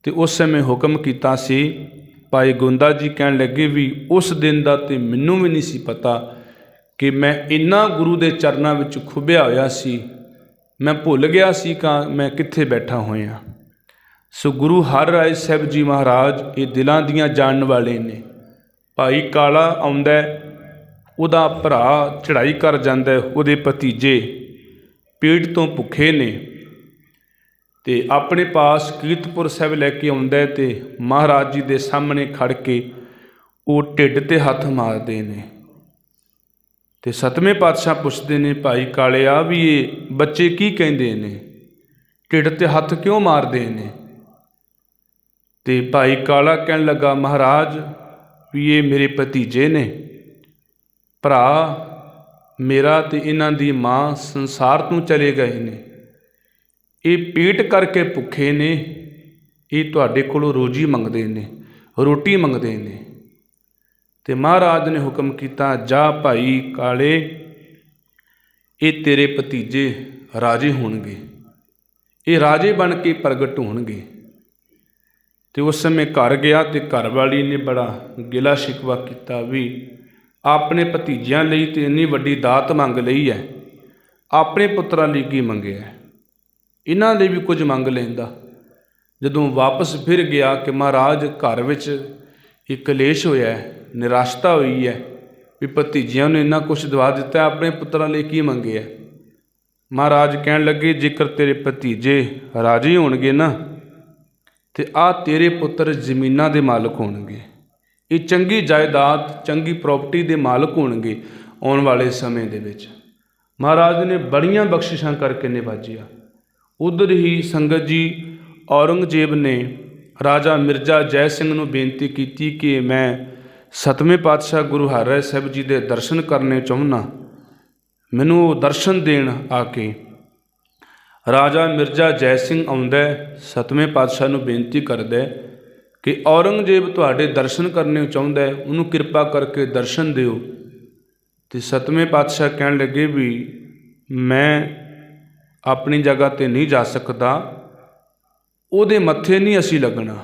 S1: ਤੇ ਉਸ ਸਮੇਂ ਹੁਕਮ ਕੀਤਾ ਸੀ। ਭਾਈ ਗੋਂਦਾ ਜੀ ਕਹਿਣ ਲੱਗੇ ਵੀ ਉਸ ਦਿਨ ਦਾ ਤੇ ਮੈਨੂੰ ਵੀ ਨਹੀਂ ਸੀ ਪਤਾ ਕਿ ਮੈਂ ਇੰਨਾ ਗੁਰੂ ਦੇ ਚਰਨਾਂ ਵਿੱਚ ਖੁੱਭਿਆ ਹੋਇਆ ਸੀ, ਮੈਂ ਭੁੱਲ ਗਿਆ ਸੀ ਕਿ ਮੈਂ ਕਿੱਥੇ ਬੈਠਾ ਹੋਇਆ। ਸੋ ਗੁਰੂ ਹਰਿਰਾਏ ਸਾਹਿਬ ਜੀ ਮਹਾਰਾਜ ਇਹ ਦਿਲਾਂ ਦੀਆਂ ਜਾਣਨ ਵਾਲੇ ਨੇ। ਭਾਈ ਕਾਲਾ ਆਉਂਦਾ, ਉਹਦਾ ਭਰਾ ਚੜ੍ਹਾਈ ਕਰ ਜਾਂਦਾ, ਉਹਦੇ ਭਤੀਜੇ ਪੇਟ ਤੋਂ ਭੁੱਖੇ ਨੇ ਤੇ ਆਪਣੇ ਪਾਸ ਕੀਰਤਪੁਰ ਸਾਹਿਬ ਲੈ ਕੇ ਆਉਂਦਾ ਤੇ ਮਹਾਰਾਜ ਜੀ ਦੇ ਸਾਹਮਣੇ ਖੜ ਕੇ ਉਹ ਢਿੱਡ 'ਤੇ ਹੱਥ ਮਾਰਦੇ ਨੇ ਤੇ ਸਤਵੇਂ ਪਾਤਸ਼ਾਹ ਪੁੱਛਦੇ ਨੇ, ਭਾਈ ਕਾਲਿਆ ਵੀ ਇਹ ਬੱਚੇ ਕੀ ਕਹਿੰਦੇ ਨੇ, ਢਿੱਡ 'ਤੇ ਹੱਥ ਕਿਉਂ ਮਾਰਦੇ ਨੇ? ਤੇ ਭਾਈ ਕਾਲਾ ਕਹਿਣ ਲੱਗਾ, ਮਹਾਰਾਜ ਵੀ ਇਹ ਮੇਰੇ ਭਤੀਜੇ ਨੇ, ਭਰਾ ਮੇਰਾ ਤੇ ਇਹਨਾਂ ਦੀ ਮਾਂ ਸੰਸਾਰ ਤੋਂ ਚਲੇ ਗਏ ਨੇ, ਇਹ ਪੇਟ ਕਰਕੇ ਭੁੱਖੇ ਨੇ, ਇਹ ਤੁਹਾਡੇ ਕੋਲੋਂ ਰੋਜੀ ਮੰਗਦੇ ਨੇ, ਰੋਟੀ ਮੰਗਦੇ ਨੇ। ਤੇ ਮਹਾਰਾਜ ਨੇ ਹੁਕਮ ਕੀਤਾ, ਜਾ ਭਾਈ ਕਾਲੇ, ਇਹ ਤੇਰੇ ਭਤੀਜੇ ਰਾਜੇ ਹੋਣਗੇ, ਇਹ ਰਾਜੇ ਬਣ ਕੇ ਪ੍ਰਗਟ ਹੋਣਗੇ। ਤੇ ਉਸ ਸਮੇਂ ਘਰ ਗਿਆ ਤੇ ਘਰ ਵਾਲੀ ਨੇ ਬੜਾ ਗਿਲਾ ਸ਼ਿਕਵਾ ਕੀਤਾ ਵੀ ਆਪਣੇ ਭਤੀਜਿਆਂ ਲਈ ਤੇ ਇੰਨੀ ਵੱਡੀ ਦਾਤ ਮੰਗ ਲਈ ਹੈ, ਆਪਣੇ ਪੁੱਤਰਾਂ ਲਈ ਕੀ ਮੰਗਿਆ, ਇਹਨਾਂ ਲਈ ਵੀ ਕੁਝ ਮੰਗ ਲੈਂਦਾ। ਜਦੋਂ ਵਾਪਸ ਫਿਰ ਗਿਆ ਕਿ ਮਹਾਰਾਜ ਘਰ ਵਿੱਚ ਇੱਕ ਕਲੇਸ਼ ਹੋਇਆ, ਨਿਰਾਸ਼ਤਾ ਹੋਈ ਹੈ ਵੀ ਭਤੀਜਿਆਂ ਨੂੰ ਇੰਨਾ ਕੁਛ ਦਵਾ ਦਿੱਤਾ, ਆਪਣੇ ਪੁੱਤਰਾਂ ਲਈ ਕੀ ਮੰਗਿਆ। ਮਹਾਰਾਜ ਕਹਿਣ ਲੱਗੇ, ਜੇਕਰ ਤੇਰੇ ਭਤੀਜੇ ਰਾਜੀ ਹੋਣਗੇ ਨਾ ਤੇ ਆਹ ਤੇਰੇ ਪੁੱਤਰ ਜ਼ਮੀਨਾਂ ਦੇ ਮਾਲਕ ਹੋਣਗੇ, ਇਹ ਚੰਗੀ ਜਾਇਦਾਦ ਚੰਗੀ ਪ੍ਰੋਪਰਟੀ ਦੇ ਮਾਲਕ ਹੋਣਗੇ ਆਉਣ ਵਾਲੇ ਸਮੇਂ ਦੇ ਵਿੱਚ। ਮਹਾਰਾਜ ਨੇ ਬੜੀਆਂ ਬਖਸ਼ਿਸ਼ਾਂ ਕਰਕੇ ਨਿਵਾਜਿਆ। ਉਧਰ ਹੀ ਸੰਗਤ ਜੀ ਔਰੰਗਜ਼ੇਬ ਨੇ ਰਾਜਾ ਮਿਰਜ਼ਾ ਜੈ ਸਿੰਘ ਨੂੰ ਬੇਨਤੀ ਕੀਤੀ ਕਿ ਮੈਂ ਸਤਵੇਂ ਪਾਤਸ਼ਾਹ ਗੁਰੂ ਹਰਿਰਾਏ ਸਾਹਿਬ ਜੀ ਦੇ ਦਰਸ਼ਨ ਕਰਨੇ ਚਾਹੁੰਦਾ, ਮੈਨੂੰ ਉਹ ਦਰਸ਼ਨ ਦੇਣ ਆ ਕੇ। ਰਾਜਾ ਮਿਰਜ਼ਾ ਜੈ ਸਿੰਘ ਆਉਂਦਾ, ਸਤਵੇਂ ਪਾਤਸ਼ਾਹ ਨੂੰ ਬੇਨਤੀ ਕਰਦਾ ਕਿ ਔਰੰਗਜ਼ੇਬ ਤੁਹਾਡੇ ਦਰਸ਼ਨ ਕਰਨੇ ਚਾਹੁੰਦਾ, ਉਹਨੂੰ ਕਿਰਪਾ ਕਰਕੇ ਦਰਸ਼ਨ ਦਿਓ। ਤੇ ਸਤਵੇਂ ਪਾਤਸ਼ਾਹ ਕਹਿਣ ਲੱਗੇ ਵੀ ਮੈਂ ਆਪਣੀ ਜਗ੍ਹਾ 'ਤੇ ਨਹੀਂ ਜਾ ਸਕਦਾ, ਉਹਦੇ ਮੱਥੇ ਨਹੀਂ ਅਸੀਂ ਲੱਗਣਾ,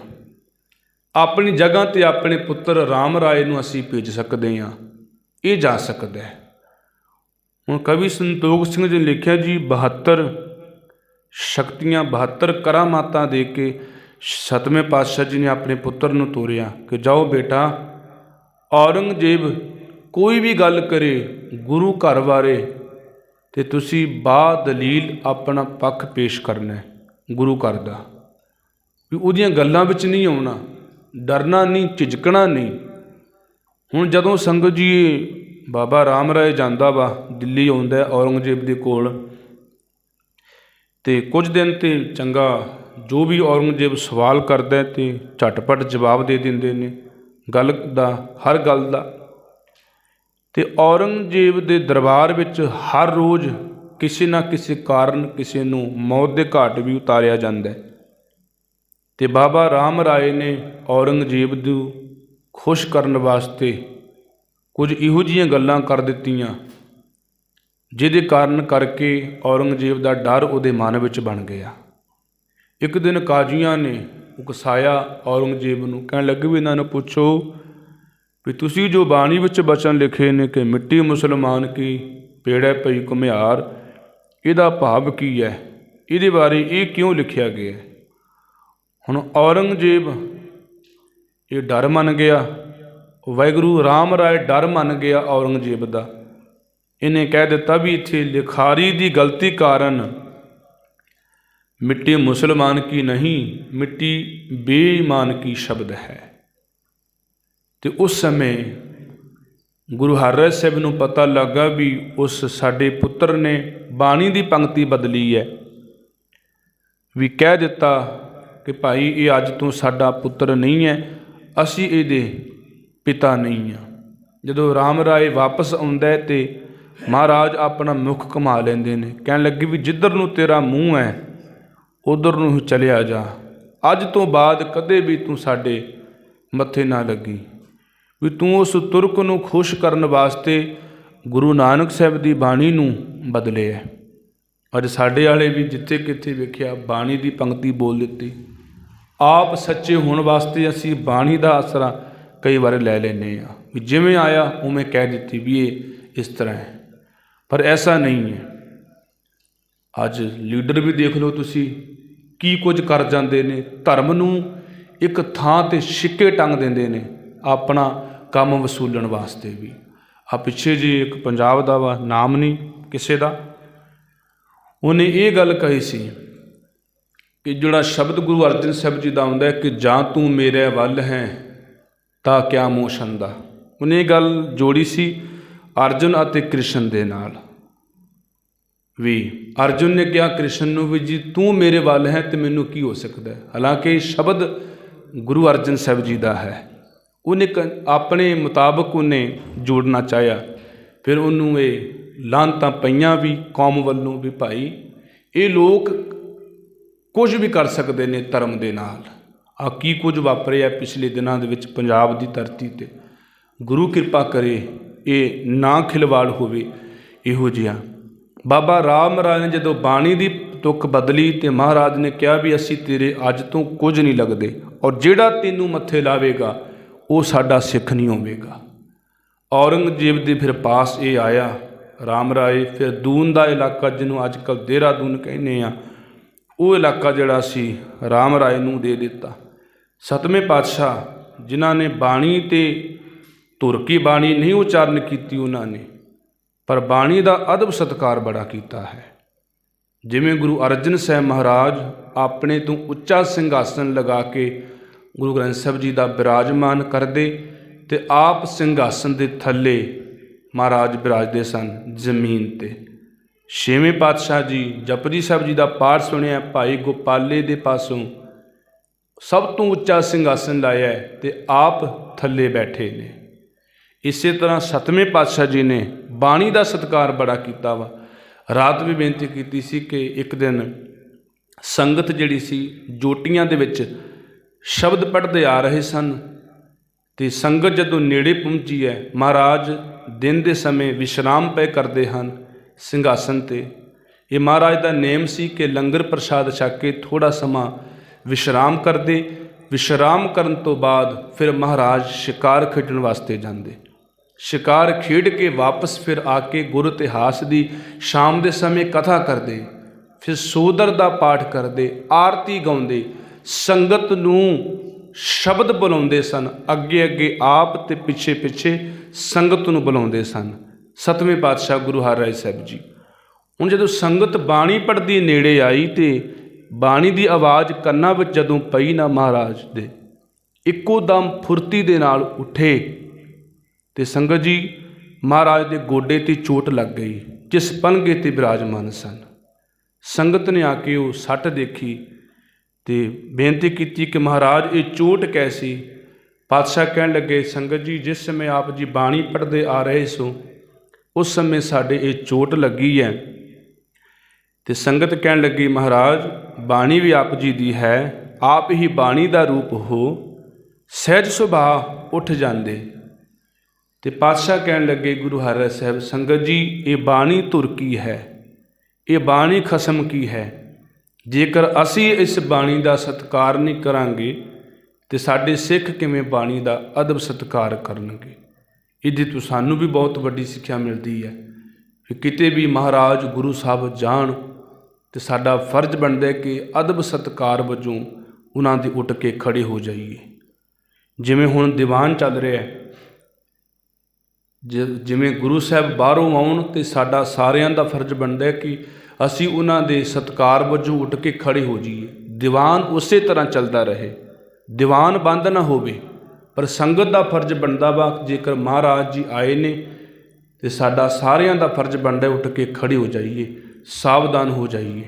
S1: ਆਪਣੀ ਜਗ੍ਹਾ 'ਤੇ ਆਪਣੇ ਪੁੱਤਰ ਰਾਮ ਰਾਏ ਨੂੰ ਅਸੀਂ ਭੇਜ ਸਕਦੇ ਹਾਂ, ਇਹ ਜਾ ਸਕਦਾ ਹੈ। ਹੁਣ ਕਵੀ ਸੰਤੋਖ ਸਿੰਘ ਜੀ ਨੇ ਲਿਖਿਆ ਜੀ 72 ਸ਼ਕਤੀਆਂ 72 ਕਰਾਮਾਤਾਂ ਦੇ ਕੇ ਸਤਵੇਂ ਪਾਤਸ਼ਾਹ ਜੀ ਨੇ ਆਪਣੇ ਪੁੱਤਰ ਨੂੰ ਤੋਰਿਆ ਕਿ ਜਾਓ ਬੇਟਾ, ਔਰੰਗਜ਼ੇਬ ਕੋਈ ਵੀ ਗੱਲ ਕਰੇ ਗੁਰੂ ਘਰ ਬਾਰੇ ਤੇ ਤੁਸੀਂ ਦਲੀਲ ਆਪਣਾ ਪੱਖ ਪੇਸ਼ ਕਰਨਾ ਗੁਰੂ ਘਰ ਦਾ, ਵੀ ਉਹਦੀਆਂ ਗੱਲਾਂ ਵਿੱਚ ਨਹੀਂ ਆਉਣਾ, ਡਰਨਾ ਨਹੀਂ, ਝਿਜਕਣਾ ਨਹੀਂ। ਹੁਣ ਜਦੋਂ ਸੰਗਤ ਜੀ ਬਾਬਾ ਰਾਮ ਰਾਏ ਜਾਂਦਾ ਵਾ, ਦਿੱਲੀ ਆਉਂਦਾ ਔਰੰਗਜ਼ੇਬ ਦੇ ਕੋਲ, ਤੇ ਕੁਝ ਦਿਨ ਤੇ ਚੰਗਾ ਜੋ ਵੀ ਔਰੰਗਜ਼ੇਬ ਸਵਾਲ ਕਰਦਾ ਤੇ ਝਟਪਟ ਜਵਾਬ ਦੇ ਦਿੰਦੇ ਨੇ ਗੱਲ ਦਾ, ਹਰ ਗੱਲ ਦਾ। ਤੇ ਔਰੰਗਜ਼ੇਬ ਦੇ ਦਰਬਾਰ ਵਿੱਚ ਹਰ ਰੋਜ਼ ਕਿਸੇ ਨਾ ਕਿਸੇ ਕਾਰਨ ਕਿਸੇ ਨੂੰ ਮੌਤ ਦੇ ਘਾਟ ਵੀ ਉਤਾਰਿਆ ਜਾਂਦਾ। ਤੇ ਬਾਬਾ ਰਾਮ ਰਾਏ ਨੇ ਔਰੰਗਜ਼ੇਬ ਨੂੰ ਖੁਸ਼ ਕਰਨ ਵਾਸਤੇ ਕੁਝ ਇਹੋ ਜਿਹੀਆਂ ਗੱਲਾਂ ਕਰ ਦਿੱਤੀਆਂ ਜਿਹਦੇ ਕਾਰਨ ਕਰਕੇ ਔਰੰਗਜ਼ੇਬ ਦਾ ਡਰ ਉਹਦੇ ਮਨ ਵਿੱਚ ਬਣ ਗਿਆ। ਇੱਕ ਦਿਨ ਕਾਜ਼ੀਆਂ ਨੇ ਉਕਸਾਇਆ ਔਰੰਗਜ਼ੇਬ ਨੂੰ, ਕਹਿਣ ਲੱਗੇ ਵੀ ਇਹਨਾਂ ਨੂੰ ਪੁੱਛੋ ਵੀ ਤੁਸੀਂ ਜੋ ਬਾਣੀ ਵਿੱਚ ਬਚਨ ਲਿਖੇ ਨੇ ਕਿ ਮਿੱਟੀ ਮੁਸਲਮਾਨ ਕੀ ਪੇੜੈ ਪਈ ਘੁਮਿਆਰ, ਇਹਦਾ ਭਾਵ ਕੀ ਹੈ, ਇਹਦੇ ਬਾਰੇ ਇਹ ਕਿਉਂ ਲਿਖਿਆ ਗਿਆ। ਹੁਣ ਔਰੰਗਜ਼ੇਬ ਇਹ ਡਰ ਮੰਨ ਗਿਆ, ਵਾਹਿਗੁਰੂ ਰਾਮ ਰਾਏ ਡਰ ਮੰਨ ਗਿਆ ਔਰੰਗਜ਼ੇਬ ਦਾ। ਇਹਨੇ ਕਹਿ ਦਿੱਤਾ ਵੀ ਇੱਥੇ ਲਿਖਾਰੀ ਦੀ ਗਲਤੀ ਕਾਰਨ ਮਿੱਟੀ ਮੁਸਲਮਾਨ ਕੀ ਨਹੀਂ, ਮਿੱਟੀ ਬੇਈਮਾਨ ਕੀ ਸ਼ਬਦ ਹੈ। ਤੇ ਉਸ ਸਮੇਂ ਗੁਰੂ ਹਰਿਰਾਏ ਸਾਹਿਬ ਨੂੰ ਪਤਾ ਲੱਗਾ ਵੀ ਉਸ ਸਾਡੇ ਪੁੱਤਰ ਨੇ ਬਾਣੀ ਦੀ ਪੰਕਤੀ ਬਦਲੀ ਹੈ, ਵੀ ਕਹਿ ਦਿੱਤਾ ਕਿ ਭਾਈ ਇਹ ਅੱਜ ਤੋਂ ਸਾਡਾ ਪੁੱਤਰ ਨਹੀਂ ਹੈ, ਅਸੀਂ ਇਹਦੇ ਪਿਤਾ ਨਹੀਂ ਹਾਂ। ਜਦੋਂ ਰਾਮ ਰਾਏ ਵਾਪਸ ਆਉਂਦਾ ਤੇ ਮਹਾਰਾਜ ਆਪਣਾ ਮੁੱਖ ਘੁਮਾ ਲੈਂਦੇ ਨੇ, ਕਹਿਣ ਲੱਗੇ ਵੀ ਜਿੱਧਰ ਨੂੰ ਤੇਰਾ ਮੂੰਹ ਹੈ ਉਧਰ ਨੂੰ ਹੀ ਚਲਿਆ ਜਾ, ਅੱਜ ਤੋਂ ਬਾਅਦ ਕਦੇ ਵੀ ਤੂੰ ਸਾਡੇ ਮੱਥੇ ਨਾ ਲੱਗੀ। ਵੀ ਤੂੰ ਉਸ ਤੁਰਕ ਨੂੰ ਖੁਸ਼ ਕਰਨ ਵਾਸਤੇ ਗੁਰੂ ਨਾਨਕ ਸਾਹਿਬ ਦੀ ਬਾਣੀ ਨੂੰ ਬਦਲਿਆ। ਅੱਜ ਸਾਡੇ ਵਾਲੇ ਵੀ ਜਿੱਥੇ ਕਿੱਥੇ ਵੇਖਿਆ ਬਾਣੀ ਦੀ ਪੰਕਤੀ ਬੋਲ ਦਿੱਤੀ, ਆਪ ਸੱਚੇ ਹੋਣ ਵਾਸਤੇ ਅਸੀਂ ਬਾਣੀ ਦਾ ਆਸਰਾ ਕਈ ਵਾਰ ਲੈ ਲੈਂਦੇ ਹਾਂ ਵੀ ਜਿਵੇਂ ਆਇਆ ਉਵੇਂ ਕਹਿ ਦਿੱਤੀ ਵੀ ਇਹ ਇਸ ਤਰ੍ਹਾਂ ਹੈ, ਪਰ ਐਸਾ ਨਹੀਂ ਹੈ। ਅੱਜ ਲੀਡਰ ਵੀ ਦੇਖ ਲਓ ਤੁਸੀਂ ਕੀ ਕੁਝ ਕਰ ਜਾਂਦੇ ਨੇ, ਧਰਮ ਨੂੰ ਇੱਕ ਥਾਂ 'ਤੇ ਸਿੱਕੇ ਟੰਗ ਦਿੰਦੇ ਨੇ ਆਪਣਾ ਕੰਮ ਵਸੂਲਣ ਵਾਸਤੇ ਵੀ। ਆ ਪਿੱਛੇ ਜੀ ਇੱਕ ਪੰਜਾਬ ਦਾ ਵਾ, ਨਾਮ ਨਹੀਂ ਕਿਸੇ ਦਾ, ਉਹਨੇ ਇਹ ਗੱਲ ਕਹੀ ਸੀ ਕਿ ਜਿਹੜਾ ਸ਼ਬਦ ਗੁਰੂ ਅਰਜਨ ਸਾਹਿਬ ਜੀ ਦਾ ਆਉਂਦਾ ਕਿ ਜਾਂ ਤੂੰ ਮੇਰੇ ਵੱਲ ਹੈ ਤਾਂ ਕਿਆ ਮੋਸ਼ਨ ਦਾ, ਉਹਨੇ ਇਹ ਗੱਲ ਜੋੜੀ ਸੀ ਅਰਜੁਨ ਅਤੇ ਕ੍ਰਿਸ਼ਨ ਦੇ ਨਾਲ ਵੀ। ਅਰਜੁਨ ਨੇ ਕਿਹਾ ਕ੍ਰਿਸ਼ਨ ਨੂੰ ਵੀ ਜੀ ਤੂੰ ਮੇਰੇ ਵੱਲ ਹੈ ਤੇ ਮੈਨੂੰ ਕੀ ਹੋ ਸਕਦਾ। ਹਾਲਾਂਕਿ ਇਹ ਸ਼ਬਦ ਗੁਰੂ ਅਰਜਨ ਸਾਹਿਬ ਜੀ ਦਾ ਹੈ, ਉਹਨੇ ਆਪਣੇ ਮੁਤਾਬਕ ਉਹਨੇ ਜੋੜਨਾ ਚਾਹਿਆ। ਫਿਰ ਉਹਨੂੰ ਇਹ ਲਾਹਨਤਾਂ ਪਈਆਂ ਵੀ ਕੌਮ ਵੱਲੋਂ ਵੀ ਭਾਈ ਇਹ ਲੋਕ ਕੁਝ ਵੀ ਕਰ ਸਕਦੇ ਨੇ ਧਰਮ ਦੇ ਨਾਲ। ਆ ਕੀ ਕੁਝ ਵਾਪਰਿਆ ਪਿਛਲੇ ਦਿਨਾਂ ਦੇ ਵਿੱਚ ਪੰਜਾਬ ਦੀ ਧਰਤੀ 'ਤੇ। ਗੁਰੂ ਕਿਰਪਾ ਕਰੇ ਇਹ ਨਾ ਖਿਲਵਾੜ ਹੋਵੇ ਇਹੋ ਜਿਹਾ। ਬਾਬਾ ਰਾਮ ਰਾਏ ਨੇ ਜਦੋਂ ਬਾਣੀ ਦੀ ਤੁਕ ਬਦਲੀ ਤੇ ਮਹਾਰਾਜ ਨੇ ਕਿਹਾ ਵੀ ਅਸੀਂ ਤੇਰੇ ਅੱਜ ਤੋਂ ਕੁਝ ਨਹੀਂ ਲੱਗਦੇ, ਔਰ ਜਿਹੜਾ ਤੈਨੂੰ ਮੱਥੇ ਲਾਵੇਗਾ ਉਹ ਸਾਡਾ ਸਿੱਖ ਨਹੀਂ ਹੋਵੇਗਾ। ਔਰੰਗਜ਼ੇਬ ਦੇ ਫਿਰ ਪਾਸ ਇਹ ਆਇਆ ਰਾਮ ਰਾਏ। ਫਿਰ ਦੂਨ ਦਾ ਇਲਾਕਾ ਜਿਹਨੂੰ ਅੱਜ ਕੱਲ੍ਹ ਦੇਹਰਾਦੂਨ ਕਹਿੰਦੇ ਆ, ਉਹ ਇਲਾਕਾ ਜਿਹੜਾ ਸੀ ਰਾਮ ਰਾਏ ਨੂੰ ਦੇ ਦਿੱਤਾ। ਸਤਵੇਂ ਪਾਤਸ਼ਾਹ ਜਿਨ੍ਹਾਂ ਨੇ ਬਾਣੀ ਤੇ ਧੁਰ ਕੀ ਬਾਣੀ ਨਹੀਂ ਉਚਾਰਨ ਕੀਤੀ ਉਹਨਾਂ ਨੇ, ਪਰ ਬਾਣੀ ਦਾ ਅਦਬ ਸਤਿਕਾਰ ਬੜਾ ਕੀਤਾ ਹੈ। ਜਿਵੇਂ ਗੁਰੂ ਅਰਜਨ ਸਾਹਿਬ ਮਹਾਰਾਜ ਆਪਣੇ ਤੋਂ ਉੱਚਾ ਸਿੰਘਾਸਨ ਲਗਾ ਕੇ ਗੁਰੂ ਗ੍ਰੰਥ ਸਾਹਿਬ ਜੀ ਦਾ ਬਿਰਾਜਮਾਨ ਕਰਦੇ ਤੇ ਆਪ ਸਿੰਘਾਸਨ ਦੇ ਥੱਲੇ ਮਹਾਰਾਜ ਬਿਰਾਜਦੇ ਸਨ ਜ਼ਮੀਨ 'ਤੇ। ਛੇਵੇਂ ਪਾਤਸ਼ਾਹ ਜੀ ਜਪਜੀ ਸਾਹਿਬ ਜੀ ਦਾ ਪਾਠ ਸੁਣਿਆ, ਭਾਈ ਗੋਪਾਲੇ ਦੇ ਪਾਸੋਂ ਸਭ ਤੋਂ ਉੱਚਾ ਸਿੰਘਾਸਨ ਲਾਇਆ ਤੇ ਆਪ ਥੱਲੇ ਬੈਠੇ ਨੇ। ਇਸੇ ਤਰ੍ਹਾਂ ਸੱਤਵੇਂ ਪਾਤਸ਼ਾਹ ਜੀ ਨੇ ਬਾਣੀ ਦਾ ਸਤਿਕਾਰ ਬੜਾ ਕੀਤਾ ਵਾ। ਰਾਤ ਵੀ ਬੇਨਤੀ ਕੀਤੀ ਸੀ ਕਿ ਇੱਕ ਦਿਨ ਸੰਗਤ ਜਿਹੜੀ ਸੀ ਜੋਟੀਆਂ ਦੇ ਵਿੱਚ ਸ਼ਬਦ ਪੜ੍ਹਦੇ ਆ ਰਹੇ ਸਨ ਤੇ ਸੰਗਤ ਜਦੋਂ ਨੇੜੇ ਪਹੁੰਚੀ ਹੈ, ਮਹਾਰਾਜ ਦਿਨ ਦੇ ਸਮੇਂ ਵਿਸ਼ਰਾਮ ਪਏ ਕਰਦੇ ਹਨ ਸਿੰਘਾਸਨ 'ਤੇ। ਇਹ ਮਹਾਰਾਜ ਦਾ ਨੇਮ ਸੀ ਕਿ ਲੰਗਰ ਪ੍ਰਸ਼ਾਦ ਛਕ ਕੇ ਥੋੜ੍ਹਾ ਸਮਾਂ ਵਿਸ਼ਰਾਮ ਕਰਦੇ। ਵਿਸ਼ਰਾਮ ਕਰਨ ਤੋਂ ਬਾਅਦ ਫਿਰ ਮਹਾਰਾਜ ਸ਼ਿਕਾਰ ਖੇਡਣ ਵਾਸਤੇ ਜਾਂਦੇ। ਸ਼ਿਕਾਰ ਖੇਡ ਕੇ ਵਾਪਸ ਫਿਰ ਆ ਕੇ ਗੁਰ ਇਤਿਹਾਸ ਦੀ ਸ਼ਾਮ ਦੇ ਸਮੇਂ ਕਥਾ ਕਰਦੇ, ਫਿਰ ਸੋਦਰ ਦਾ ਪਾਠ ਕਰਦੇ, ਆਰਤੀ ਗਾਉਂਦੇ, ਸੰਗਤ ਨੂੰ ਸ਼ਬਦ ਬੁਲਾਉਂਦੇ ਸਨ। ਅੱਗੇ ਅੱਗੇ ਆਪ ਤੇ ਪਿੱਛੇ ਪਿੱਛੇ ਸੰਗਤ ਨੂੰ ਬੁਲਾਉਂਦੇ ਸਨ। ਸਤਵੇਂ ਪਾਤਸ਼ਾਹ ਗੁਰੂ ਹਰਿਰਾਏ ਸਾਹਿਬ ਜੀ। ਹੁਣ ਜਦੋਂ ਸੰਗਤ ਬਾਣੀ ਪੜ੍ਹਦੀ ਨੇੜੇ ਆਈ ਤੇ ਬਾਣੀ ਦੀ ਆਵਾਜ਼ ਕੰਨਾਂ ਵਿੱਚ ਜਦੋਂ ਪਈ ਨਾ ਮਹਾਰਾਜ ਦੇ, ਇੱਕੋ ਦਮ ਫੁਰਤੀ ਦੇ ਨਾਲ ਉੱਠੇ ਤੇ ਸੰਗਤ ਜੀ ਮਹਾਰਾਜ ਦੇ ਗੋਡੇ 'ਤੇ ਚੋਟ ਲੱਗ ਗਈ ਜਿਸ ਪਲੰਘੇ 'ਤੇ ਬਿਰਾਜਮਾਨ ਸਨ। ਸੰਗਤ ਨੇ ਆ ਕੇ ਉਹ ਸੱਟ ਦੇਖੀ ਤੇ ਬੇਨਤੀ ਕੀਤੀ ਕਿ ਮਹਾਰਾਜ ਇਹ ਚੋਟ ਕੈਸੀ। ਪਾਤਸ਼ਾਹ ਕਹਿਣ ਲੱਗੇ ਸੰਗਤ ਜੀ ਜਿਸ ਸਮੇਂ ਆਪ ਜੀ ਬਾਣੀ ਪੜ੍ਹਦੇ ਆ ਰਹੇ ਸੋ ਉਸ ਸਮੇਂ ਸਾਡੇ ਇਹ ਚੋਟ ਲੱਗੀ ਹੈ। ਤੇ ਸੰਗਤ ਕਹਿਣ ਲੱਗੀ ਮਹਾਰਾਜ ਬਾਣੀ ਵੀ ਆਪ ਜੀ ਦੀ ਹੈ, ਆਪ ਹੀ ਬਾਣੀ ਦਾ ਰੂਪ ਹੋ, ਸਹਿਜ ਸੁਭਾਅ ਉੱਠ ਜਾਂਦੇ। ਤੇ ਪਾਤਸ਼ਾਹ ਕਹਿਣ ਲੱਗੇ ਗੁਰੂ ਹਰਿਰਾਏ ਸਾਹਿਬ ਸੰਗਤ ਜੀ ਇਹ ਬਾਣੀ ਧੁਰ ਕੀ ਹੈ, ਇਹ ਬਾਣੀ ਖਸਮ ਕੀ ਹੈ। ਜੇਕਰ ਅਸੀਂ ਇਸ ਬਾਣੀ ਦਾ ਸਤਿਕਾਰ ਨਹੀਂ ਕਰਾਂਗੇ ਤੇ ਸਾਡੇ ਸਿੱਖ ਕਿਵੇਂ ਬਾਣੀ ਦਾ ਅਦਬ ਸਤਿਕਾਰ ਕਰਨਗੇ। ਇਹਦੇ ਤੋਂ ਸਾਨੂੰ ਵੀ ਬਹੁਤ ਵੱਡੀ ਸਿੱਖਿਆ ਮਿਲਦੀ ਹੈ ਕਿ ਕਿਤੇ ਵੀ ਮਹਾਰਾਜ ਗੁਰੂ ਸਾਹਿਬ ਜਾਣ ਤੇ ਸਾਡਾ ਫਰਜ਼ ਬਣਦਾ ਕਿ ਅਦਬ ਸਤਿਕਾਰ ਵਜੋਂ ਉਹਨਾਂ ਦੇ ਉੱਠ ਕੇ ਖੜੇ ਹੋ ਜਾਈਏ। ਜਿਵੇਂ ਹੁਣ ਦੀਵਾਨ ਚੱਲ ਰਿਹਾ ਹੈ, ਜਿਵੇਂ ਗੁਰੂ ਸਾਹਿਬ ਬਾਹਰੋਂ ਆਉਣ ਤੇ ਸਾਡਾ ਸਾਰਿਆਂ ਦਾ ਫਰਜ਼ ਬਣਦਾ ਕਿ ਅਸੀਂ ਉਹਨਾਂ ਦੇ ਸਤਿਕਾਰ ਵਜੋਂ ਉੱਠ ਕੇ ਖੜੇ ਹੋ ਜਾਈਏ। ਦੀਵਾਨ ਉਸੇ ਤਰ੍ਹਾਂ ਚੱਲਦਾ ਰਹੇ, ਦੀਵਾਨ ਬੰਦ ਨਾ ਹੋਵੇ, ਪਰ ਸੰਗਤ ਦਾ ਫਰਜ਼ ਬਣਦਾ ਵਾ ਜੇਕਰ ਮਹਾਰਾਜ ਜੀ ਆਏ ਨੇ ਤੇ ਸਾਡਾ ਸਾਰਿਆਂ ਦਾ ਫਰਜ਼ ਬਣਦਾ ਉੱਠ ਕੇ ਖੜੇ ਹੋ ਜਾਈਏ, ਸਾਵਧਾਨ ਹੋ ਜਾਈਏ।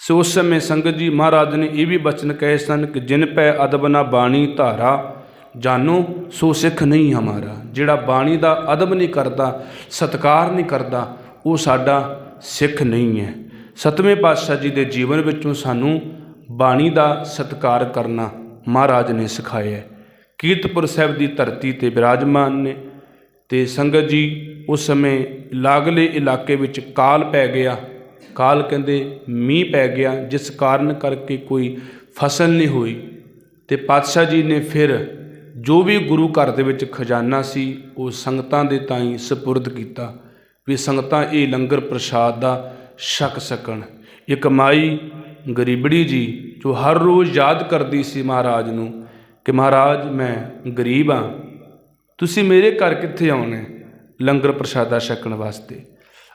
S1: ਸੋ ਉਸ ਸਮੇਂ ਸੰਗਤ ਜੀ ਮਹਾਰਾਜ ਨੇ ਇਹ ਵੀ ਬਚਨ ਕਹੇ ਸਨ ਕਿ ਜਿਨ ਪੈ ਅਦਬ ਨਾ ਬਾਣੀ ਧਾਰਾ ਜਾਨੋ ਸੋ ਸਿੱਖ ਨਹੀਂ ਹਮਾਰਾ। ਜਿਹੜਾ ਬਾਣੀ ਦਾ ਅਦਬ ਨਹੀਂ ਕਰਦਾ, ਸਤਿਕਾਰ ਨਹੀਂ ਕਰਦਾ, ਉਹ ਸਾਡਾ ਸਿੱਖ ਨਹੀਂ ਹੈ। ਸਤਵੇਂ ਪਾਤਸ਼ਾਹ ਜੀ ਦੇ ਜੀਵਨ ਵਿੱਚੋਂ ਸਾਨੂੰ ਬਾਣੀ ਦਾ ਸਤਿਕਾਰ ਕਰਨਾ ਮਹਾਰਾਜ ਨੇ ਸਿਖਾਇਆ। ਕੀਰਤਪੁਰ ਸਾਹਿਬ ਦੀ ਧਰਤੀ 'ਤੇ ਬਿਰਾਜਮਾਨ ਨੇ ਤੇ ਸੰਗਤ ਜੀ ਉਸ ਸਮੇਂ ਲਾਗਲੇ ਇਲਾਕੇ ਵਿੱਚ ਕਾਲ ਪੈ ਗਿਆ। ਕਾਲ ਕਹਿੰਦੇ ਮੀਂਹ ਪੈ ਗਿਆ, ਜਿਸ ਕਾਰਨ ਕਰਕੇ ਕੋਈ ਫਸਲ ਨਹੀਂ ਹੋਈ। ਤੇ ਪਾਤਸ਼ਾਹ ਜੀ ਨੇ ਫਿਰ ਜੋ ਵੀ ਗੁਰੂ ਘਰ ਦੇ ਵਿੱਚ ਖਜ਼ਾਨਾ ਸੀ ਉਹ ਸੰਗਤਾਂ ਦੇ ਤਾਈਂ ਸਪੁਰਦ ਕੀਤਾ ਵੀ ਸੰਗਤਾਂ ਇਹ ਲੰਗਰ ਪ੍ਰਸ਼ਾਦ ਦਾ ਛਕ ਸਕਣ। ਇੱਕ ਮਾਈ ਗਰੀਬੜੀ ਜੀ ਜੋ ਹਰ ਰੋਜ਼ ਯਾਦ ਕਰਦੀ ਸੀ ਮਹਾਰਾਜ ਨੂੰ ਕਿ ਮਹਾਰਾਜ ਮੈਂ ਗਰੀਬ ਹਾਂ, ਤੁਸੀਂ ਮੇਰੇ ਘਰ ਕਿੱਥੇ ਆਉਣਾ ਲੰਗਰ ਪ੍ਰਸ਼ਾਦਾ ਛਕਣ ਵਾਸਤੇ।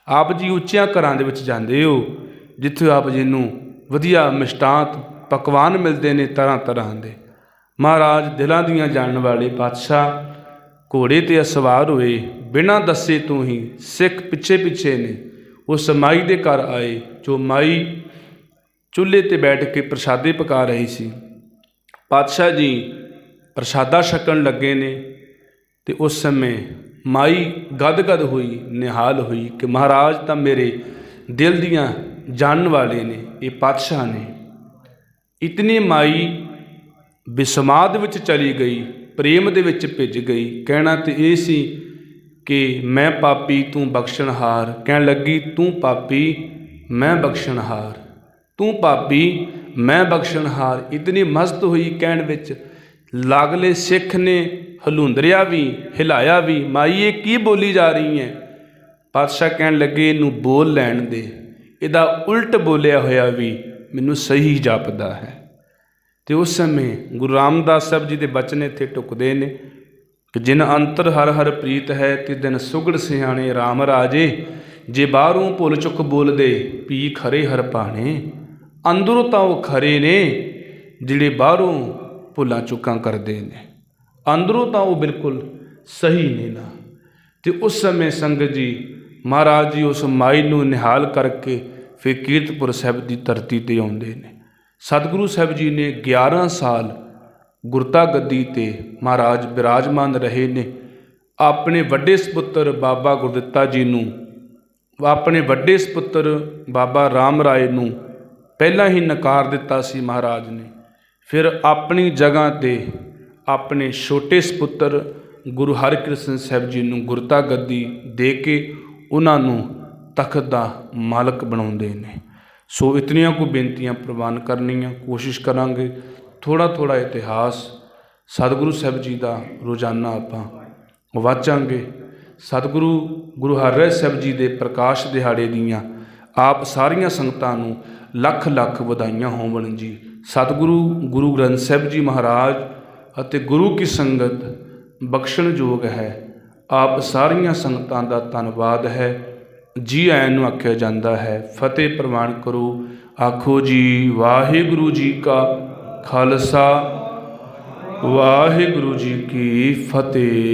S1: ਆਪ ਜੀ ਉੱਚਿਆਂ ਘਰਾਂ ਦੇ ਵਿੱਚ ਜਾਂਦੇ ਹੋ ਜਿੱਥੇ ਆਪ ਜੀ ਨੂੰ ਵਧੀਆ ਮਿਸ਼ਟਾਤ ਪਕਵਾਨ ਮਿਲਦੇ ਨੇ ਤਰ੍ਹਾਂ ਤਰ੍ਹਾਂ ਦੇ। ਮਹਾਰਾਜ ਦਿਲਾਂ ਦੀਆਂ ਜਾਣਨ ਵਾਲੇ ਪਾਤਸ਼ਾਹ ਘੋੜੇ 'ਤੇ ਸਵਾਰ ਹੋਏ, ਬਿਨਾਂ ਦੱਸੇ ਤੋਂ ਹੀ ਸਿੱਖ ਪਿੱਛੇ ਪਿੱਛੇ ਨੇ ਉਸ ਮਾਈ ਦੇ ਘਰ ਆਏ ਜੋ ਮਾਈ ਚੁੱਲ੍ਹੇ 'ਤੇ ਬੈਠ ਕੇ ਪ੍ਰਸ਼ਾਦੇ ਪਕਾ ਰਹੀ ਸੀ। ਪਾਤਸ਼ਾਹ ਜੀ ਪ੍ਰਸ਼ਾਦਾ ਛਕਣ ਲੱਗੇ ਨੇ ਤੇ ਉਸ ਸਮੇਂ ਮਾਈ ਗਦਗਦ ਹੋਈ, ਨਿਹਾਲ ਹੋਈ ਕਿ ਮਹਾਰਾਜ ਤਾਂ ਮੇਰੇ ਦਿਲ ਦੀਆਂ ਜਾਣਨ ਵਾਲੇ ਨੇ, ਇਹ ਪਾਤਸ਼ਾਹ ਨੇ। ਇਤਨੀ ਮਾਈ ਬਿਸਮਾਦ ਵਿੱਚ ਚਲੀ ਗਈ, ਪ੍ਰੇਮ ਦੇ ਵਿੱਚ ਭਿੱਜ ਗਈ। ਕਹਿਣਾ ਤੇ ਇਹ ਸੀ ਕਿ ਮੈਂ ਪਾਪੀ ਤੂੰ ਬਖਸ਼ਣਹਾਰ, ਕਹਿਣ ਲੱਗੀ ਤੂੰ ਪਾਪੀ ਮੈਂ ਬਖਸ਼ਣਹਾਰ, ਤੂੰ ਪਾਪੀ ਮੈਂ ਬਖਸ਼ਣਹਾਰ। ਇਤਨੀ ਮਸਤ ਹੋਈ ਕਹਿਣ ਵਿੱਚ, ਲਾਗਲੇ ਸਿੱਖ ਨੇ ਹਲੂੰਦਰਿਆ ਵੀ, ਹਿਲਾਇਆ ਵੀ, ਮਾਈ ਇਹ ਕੀ ਬੋਲੀ ਜਾ ਰਹੀ ਹੈ। ਪਾਤਸ਼ਾਹ ਕਹਿਣ ਲੱਗੇ ਇਹਨੂੰ ਬੋਲ ਲੈਣ ਦੇ, ਇਹਦਾ ਉਲਟ ਬੋਲਿਆ ਹੋਇਆ ਵੀ ਮੈਨੂੰ ਸਹੀ ਜਾਪਦਾ ਹੈ। ਤੇ ਉਸ ਸਮੇਂ ਗੁਰੂ ਰਾਮਦਾਸ ਸਾਹਿਬ ਜੀ ਦੇ ਬਚਨ ਇੱਥੇ ਢੁਕਦੇ ਨੇ ਕਿ ਜਿਨ ਅੰਤਰ ਹਰ ਹਰ ਪ੍ਰੀਤ ਹੈ ਤੇ ਦਿਨ ਸੁਗੜ ਸਿਆਣੇ ਰਾਮ ਰਾਜੇ, ਜੇ ਬਾਹਰੋਂ ਭੁੱਲ ਚੁੱਕ ਬੋਲਦੇ ਪੀ ਖਰੇ ਹਰ ਭਾਣੇ। ਅੰਦਰੋਂ ਤਾਂ ਉਹ ਖਰੇ ਨੇ ਜਿਹੜੇ ਬਾਹਰੋਂ ਭੁੱਲਾਂ ਚੁੱਕਾਂ ਕਰਦੇ ਨੇ, ਅੰਦਰੋਂ ਤਾਂ ਉਹ ਬਿਲਕੁਲ ਸਹੀ ਨੇ ਨਾ। ਤੇ ਉਸ ਸਮੇਂ ਸੰਗਤ ਜੀ ਮਹਾਰਾਜ ਜੀ ਉਸ ਮਾਈ ਨੂੰ ਨਿਹਾਲ ਕਰਕੇ ਫਿਰ ਕੀਰਤਪੁਰ ਸਾਹਿਬ ਦੀ ਧਰਤੀ 'ਤੇ ਆਉਂਦੇ ਨੇ। ਸਤਿਗੁਰੂ ਸਾਹਿਬ ਜੀ ਨੇ 11 ਸਾਲ ਗੁਰਤਾ ਗੱਦੀ 'ਤੇ ਮਹਾਰਾਜ ਬਿਰਾਜਮਾਨ ਰਹੇ ਨੇ। ਆਪਣੇ ਵੱਡੇ ਸਪੁੱਤਰ ਬਾਬਾ ਗੁਰਦਿੱਤਾ ਜੀ ਨੂੰ, ਆਪਣੇ ਵੱਡੇ ਸਪੁੱਤਰ ਬਾਬਾ ਰਾਮ ਰਾਏ ਨੂੰ ਪਹਿਲਾਂ ਹੀ ਨਕਾਰ ਦਿੱਤਾ ਸੀ ਮਹਾਰਾਜ ਨੇ। ਫਿਰ ਆਪਣੀ ਜਗ੍ਹਾ 'ਤੇ ਆਪਣੇ ਛੋਟੇ ਸਪੁੱਤਰ ਗੁਰੂ ਹਰਿਕ੍ਰਿਸ਼ਨ ਸਾਹਿਬ ਜੀ ਨੂੰ ਗੁਰਤਾ ਗੱਦੀ ਦੇ ਕੇ ਉਹਨਾਂ ਨੂੰ ਤਖਤ ਦਾ ਮਾਲਕ ਬਣਾਉਂਦੇ ਨੇ। ਸੋ ਇਤਨੀਆਂ ਕੁ ਬੇਨਤੀਆਂ ਪ੍ਰਵਾਨ ਕਰਨੀਆਂ, ਕੋਸ਼ਿਸ਼ ਕਰਾਂਗੇ ਥੋੜ੍ਹਾ ਥੋੜ੍ਹਾ ਇਤਿਹਾਸ ਸਤਿਗੁਰੂ ਸਾਹਿਬ ਜੀ ਦਾ ਰੋਜ਼ਾਨਾ ਆਪਾਂ ਵਾਚਾਂਗੇ। ਸਤਿਗੁਰੂ ਗੁਰੂ ਹਰਿਰਾਏ ਸਾਹਿਬ ਜੀ ਦੇ ਪ੍ਰਕਾਸ਼ ਦਿਹਾੜੇ ਦੀਆਂ ਆਪ ਸਾਰੀਆਂ ਸੰਗਤਾਂ ਨੂੰ ਲੱਖ ਲੱਖ ਵਧਾਈਆਂ ਹੋਵਣ ਜੀ। ਸਤਿਗੁਰੂ ਗੁਰੂ ਗ੍ਰੰਥ ਸਾਹਿਬ ਜੀ ਮਹਾਰਾਜ ਅਤੇ ਗੁਰੂ ਕੀ ਸੰਗਤ ਬਖਸ਼ਣਯੋਗ ਹੈ। ਆਪ ਸਾਰੀਆਂ ਸੰਗਤਾਂ ਦਾ ਧੰਨਵਾਦ ਹੈ। ਜੀ ਆਇਆਂ ਨੂੰ ਆਖਿਆ ਜਾਂਦਾ ਹੈ। ਫਤਿਹ ਪ੍ਰਵਾਨ ਕਰੋ। ਆਖੋ ਜੀ ਵਾਹਿਗੁਰੂ ਜੀ ਕਾ ਖਾਲਸਾ, ਵਾਹਿਗੁਰੂ ਜੀ ਕੀ ਫਤਿਹ।